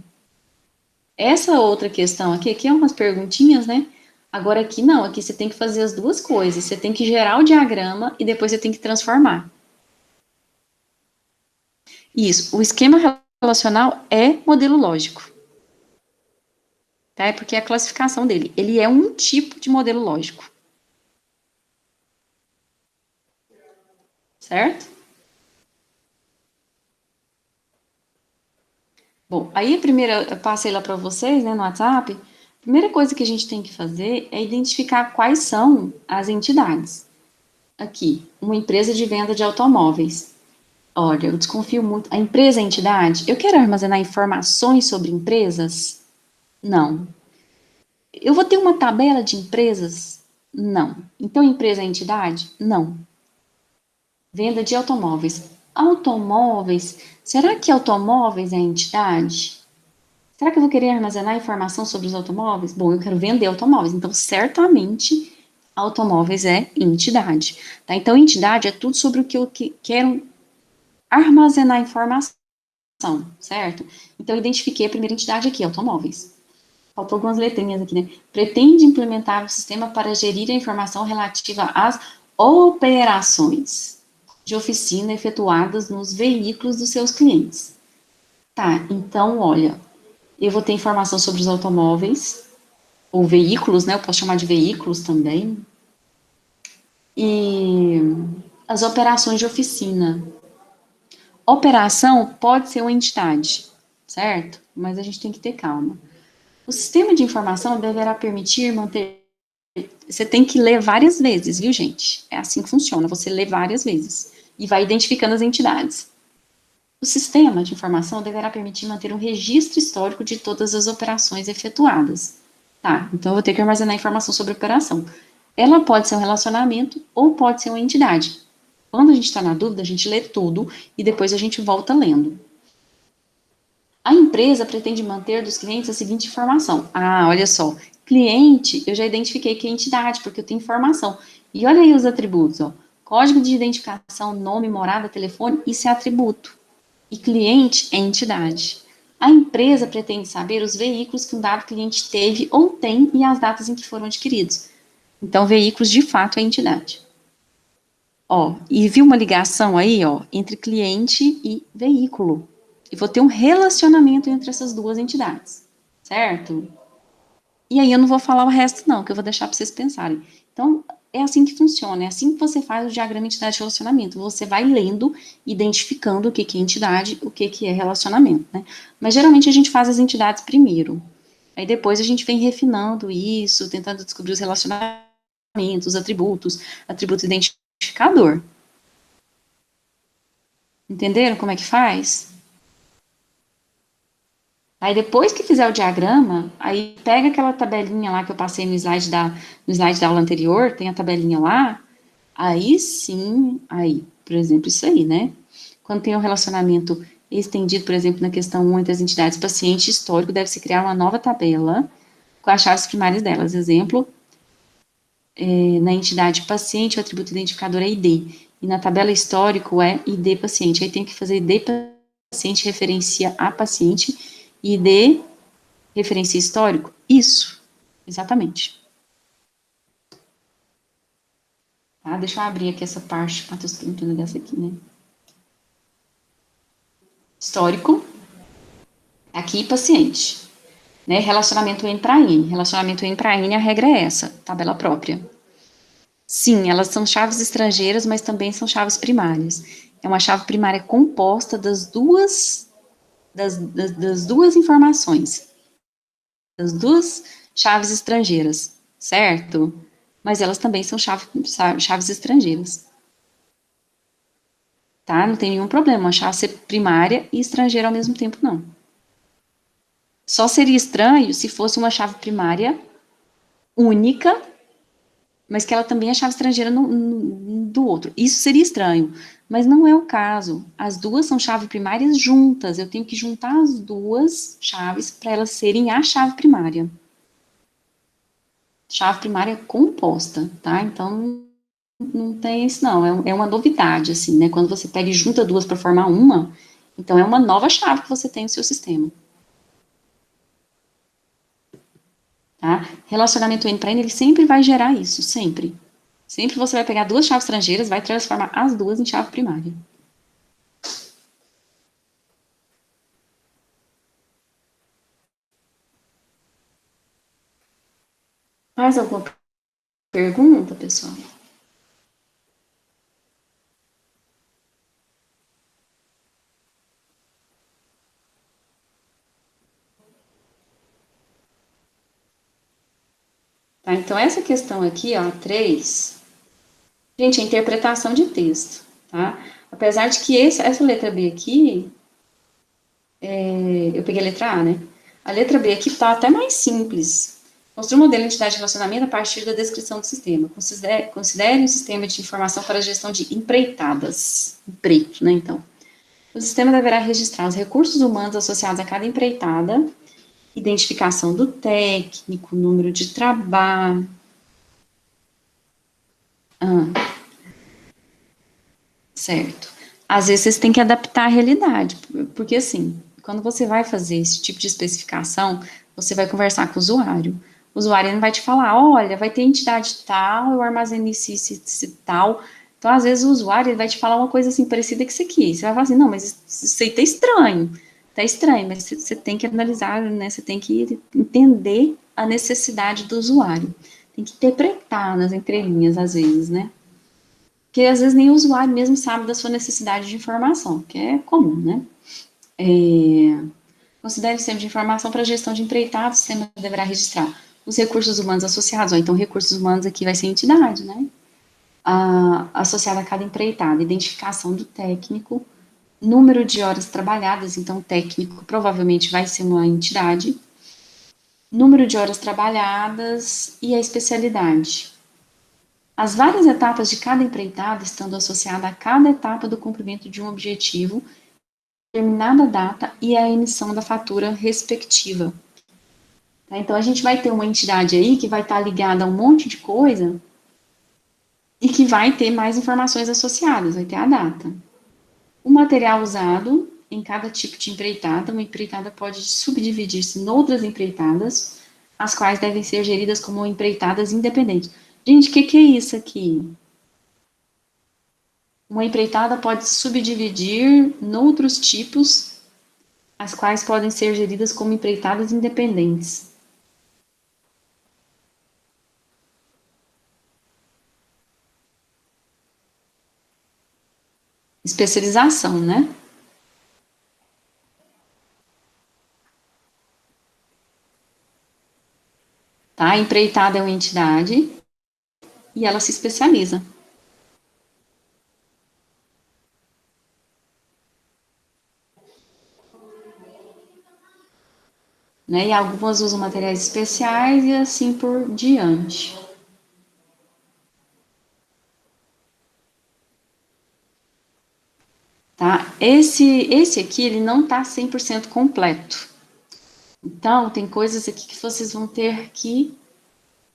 Essa outra questão aqui é umas perguntinhas, né? Agora aqui não, aqui você tem que fazer as duas coisas. Você tem que gerar o diagrama e depois você tem que transformar. Isso. O esquema relacional é modelo lógico. Tá? É porque é a classificação dele. Ele é um tipo de modelo lógico. Certo? Bom, aí a primeira, eu passei lá para vocês, né, no WhatsApp. A primeira coisa que a gente tem que fazer é identificar quais são as entidades. Aqui, uma empresa de venda de automóveis. Olha, eu desconfio muito. A empresa é entidade? Eu quero armazenar informações sobre empresas? Não. Eu vou ter uma tabela de empresas? Não. Então, empresa é entidade? Não. Venda de automóveis. Automóveis. Será que automóveis é entidade? Será que eu vou querer armazenar informação sobre os automóveis? Bom, eu quero vender automóveis, então certamente automóveis é entidade. Tá? Então, entidade é tudo sobre o que eu quero armazenar informação, certo? Então, eu identifiquei a primeira entidade aqui, automóveis. Faltou algumas letrinhas aqui, né? Pretende implementar o sistema para gerir a informação relativa às operações de oficina efetuadas nos veículos dos seus clientes. Tá, então, olha, eu vou ter informação sobre os automóveis, ou veículos, né? Eu posso chamar de veículos também. E as operações de oficina. Operação pode ser uma entidade, certo? Mas a gente tem que ter calma. O sistema de informação deverá permitir manter. Você tem que ler várias vezes, viu, gente? É assim que funciona. Você lê várias vezes e vai identificando as entidades. O sistema de informação deverá permitir manter um registro histórico de todas as operações efetuadas. Tá, então eu vou ter que armazenar informação sobre a operação. Ela pode ser um relacionamento ou pode ser uma entidade. Quando a gente está na dúvida, a gente lê tudo e depois a gente volta lendo. A empresa pretende manter dos clientes a seguinte informação. Ah, olha só, cliente, eu já identifiquei que é entidade, porque eu tenho informação. E olha aí os atributos, ó. Código de identificação, nome, morada, telefone, isso é atributo. E cliente é entidade. A empresa pretende saber os veículos que um dado cliente teve ou tem e as datas em que foram adquiridos. Então, veículos de fato é entidade. Ó, e viu uma ligação aí, ó, entre cliente e veículo. E vou ter um relacionamento entre essas duas entidades, certo? E aí eu não vou falar o resto não, que eu vou deixar para vocês pensarem. Então, é assim que funciona, é assim que você faz o diagrama entidade de relacionamento. Você vai lendo, identificando o que é entidade, o que é relacionamento, né? Mas geralmente a gente faz as entidades primeiro. Aí depois a gente vem refinando isso, tentando descobrir os relacionamentos, os atributos, atributo identificador. Entenderam como é que faz? Aí depois que fizer o diagrama, aí pega aquela tabelinha lá que eu passei no slide da aula anterior, tem a tabelinha lá, aí sim, aí, por exemplo, isso aí, né? Quando tem um relacionamento estendido, por exemplo, na questão 1 entre as entidades paciente e histórico, deve-se criar uma nova tabela com as chaves primárias delas. Exemplo, na entidade paciente, o atributo identificador é ID. E na tabela histórico é ID paciente. Aí tem que fazer ID paciente referencia a paciente e ID referencia histórico? Isso, exatamente. Tá? Deixa eu abrir aqui essa parte, Matheus perguntando dessa aqui, né? Histórico, aqui paciente. Né? Relacionamento N para N. Relacionamento N para N, a regra é essa, tabela própria. Sim, elas são chaves estrangeiras, mas também são chaves primárias. É uma chave primária composta das duas informações, das duas chaves estrangeiras, certo? Mas elas também são chaves estrangeiras. Tá? Não tem nenhum problema achar ser primária e estrangeira ao mesmo tempo, não. Só seria estranho se fosse uma chave primária única, mas que ela também é chave estrangeira do outro. Isso seria estranho, mas não é o caso. As duas são chaves primárias juntas. Eu tenho que juntar as duas chaves para elas serem a chave primária. Chave primária composta, tá? Então, não tem isso, não. É uma novidade, assim, né? Quando você pega e junta duas para formar uma, então é uma nova chave que você tem no seu sistema. Tá? Relacionamento N para N, ele sempre vai gerar isso, sempre. Sempre você vai pegar duas chaves estrangeiras, vai transformar as duas em chave primária. Mais alguma pergunta, pessoal? Tá, então, essa questão aqui, ó, 3, gente, é interpretação de texto, tá? Apesar de que essa letra B aqui, eu peguei a letra A, né? A letra B aqui tá até mais simples. Construa um modelo de entidade de relacionamento a partir da descrição do sistema. Considere um sistema de informação para a gestão de empreitadas. Empreito, né, então. O sistema deverá registrar os recursos humanos associados a cada empreitada, identificação do técnico, número de trabalho. Ah, certo. Às vezes vocês têm que adaptar a realidade, porque assim, quando você vai fazer esse tipo de especificação, você vai conversar com o usuário. O usuário não vai te falar, olha, vai ter entidade tal, eu armazeno isso e tal. Então, às vezes, o usuário ele vai te falar uma coisa assim parecida que isso aqui. Você vai falar assim, não, mas isso aí tá estranho. Tá estranho, mas você tem que analisar, né? Você tem que entender a necessidade do usuário. Tem que interpretar nas entrelinhas, às vezes, né? Porque às vezes nem o usuário mesmo sabe da sua necessidade de informação, que é comum, né? Considere o sistema de informação para a gestão de empreitados, o sistema deverá registrar os recursos humanos associados, ou então recursos humanos aqui vai ser entidade, né? Associada a cada empreitada, identificação do técnico, número de horas trabalhadas, então o técnico provavelmente vai ser uma entidade, número de horas trabalhadas e a especialidade. As várias etapas de cada empreitada estando associada a cada etapa do cumprimento de um objetivo, determinada data e a emissão da fatura respectiva. Tá? Então, a gente vai ter uma entidade aí que vai estar ligada a um monte de coisa e que vai ter mais informações associadas, vai ter a data. O material usado em cada tipo de empreitada, uma empreitada pode subdividir-se em outras empreitadas, as quais devem ser geridas como empreitadas independentes. Gente, o que é isso aqui? Uma empreitada pode se subdividir em outros tipos, as quais podem ser geridas como empreitadas independentes. Especialização, né? Tá? A empreitada é uma entidade e ela se especializa. né? E algumas usam materiais especiais e assim por diante. Tá? Esse aqui, ele não tá 100% completo. Então, tem coisas aqui que vocês vão ter que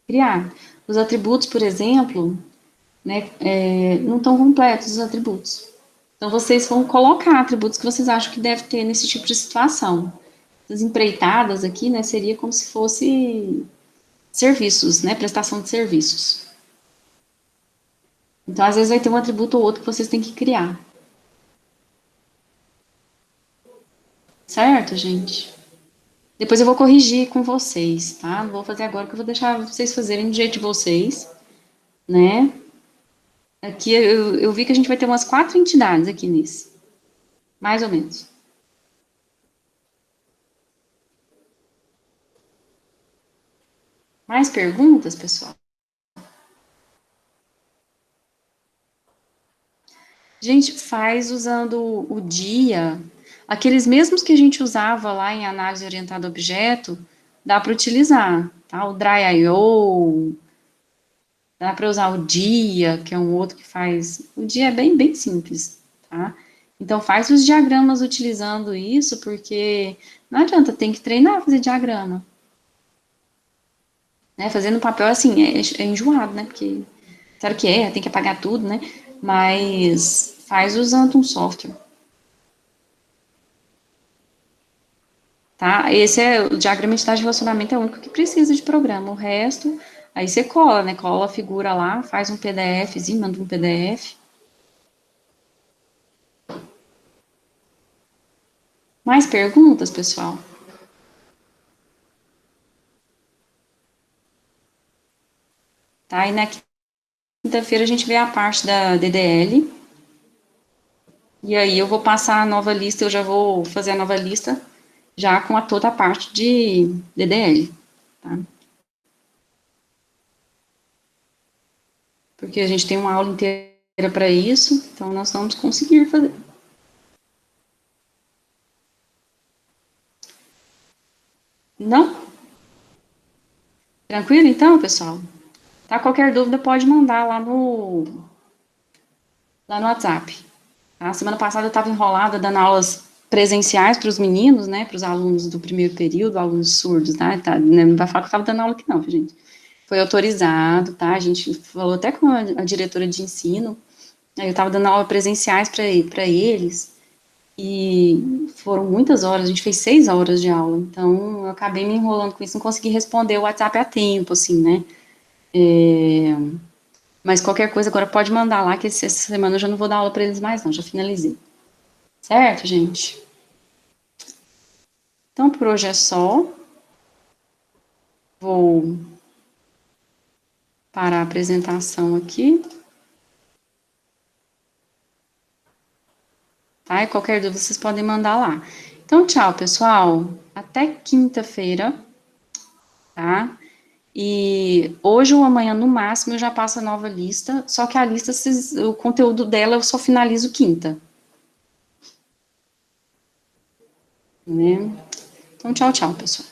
criar. Os atributos, por exemplo, né, não estão completos os atributos. Então, vocês vão colocar atributos que vocês acham que deve ter nesse tipo de situação. As empreitadas aqui, né, seria como se fosse serviços, né, prestação de serviços. Então, às vezes vai ter um atributo ou outro que vocês têm que criar. Certo, gente? Depois eu vou corrigir com vocês, tá? Não vou fazer agora, que eu vou deixar vocês fazerem do jeito de vocês, né? Aqui eu vi que a gente vai ter umas 4 entidades aqui nesse, mais ou menos. Mais perguntas, pessoal? Gente, faz usando o dia, aqueles mesmos que a gente usava lá em análise orientada a objeto, dá para utilizar, tá? O Dry.io, dá para usar o dia, que é um outro que faz. O dia é bem simples, tá? Então faz os diagramas utilizando isso, porque não adianta, tem que treinar a fazer diagrama. Né? Fazer no papel, assim, é enjoado, né? Porque, claro que tem que apagar tudo, né? Mas faz usando um software. Tá? Esse é o diagrama de entidade de relacionamento, é o único que precisa de programa. O resto, aí você cola, né? Cola a figura lá, faz um PDFzinho, manda um PDF. Mais perguntas, pessoal? Tá? E na quinta-feira a gente vê a parte da DDL. E aí eu vou passar a nova lista, eu já vou fazer a nova lista já com toda a parte de DDL. Tá? Porque a gente tem uma aula inteira para isso, então nós vamos conseguir fazer. Não? Tranquilo então, pessoal? Tá? Qualquer dúvida pode mandar lá no WhatsApp. Tá? Semana passada eu estava enrolada dando aulas presenciais para os meninos, né, para os alunos do primeiro período, alunos surdos, tá, né, não vai falar que eu estava dando aula aqui não, gente. Foi autorizado, tá, a gente falou até com a diretora de ensino, aí eu estava dando aula presenciais para eles, e foram muitas horas, a gente fez 6 horas de aula, então eu acabei me enrolando com isso, não consegui responder o WhatsApp a tempo, assim, né, mas qualquer coisa agora pode mandar lá, que essa semana eu já não vou dar aula para eles mais não, já finalizei. Certo, gente? Então, por hoje é só. Vou parar a apresentação aqui, tá? E qualquer dúvida vocês podem mandar lá. Então, tchau, pessoal. Até quinta-feira, tá? E hoje ou amanhã, no máximo, eu já passo a nova lista. Só que a lista, o conteúdo dela eu só finalizo quinta. Né? Então, tchau, tchau, pessoal.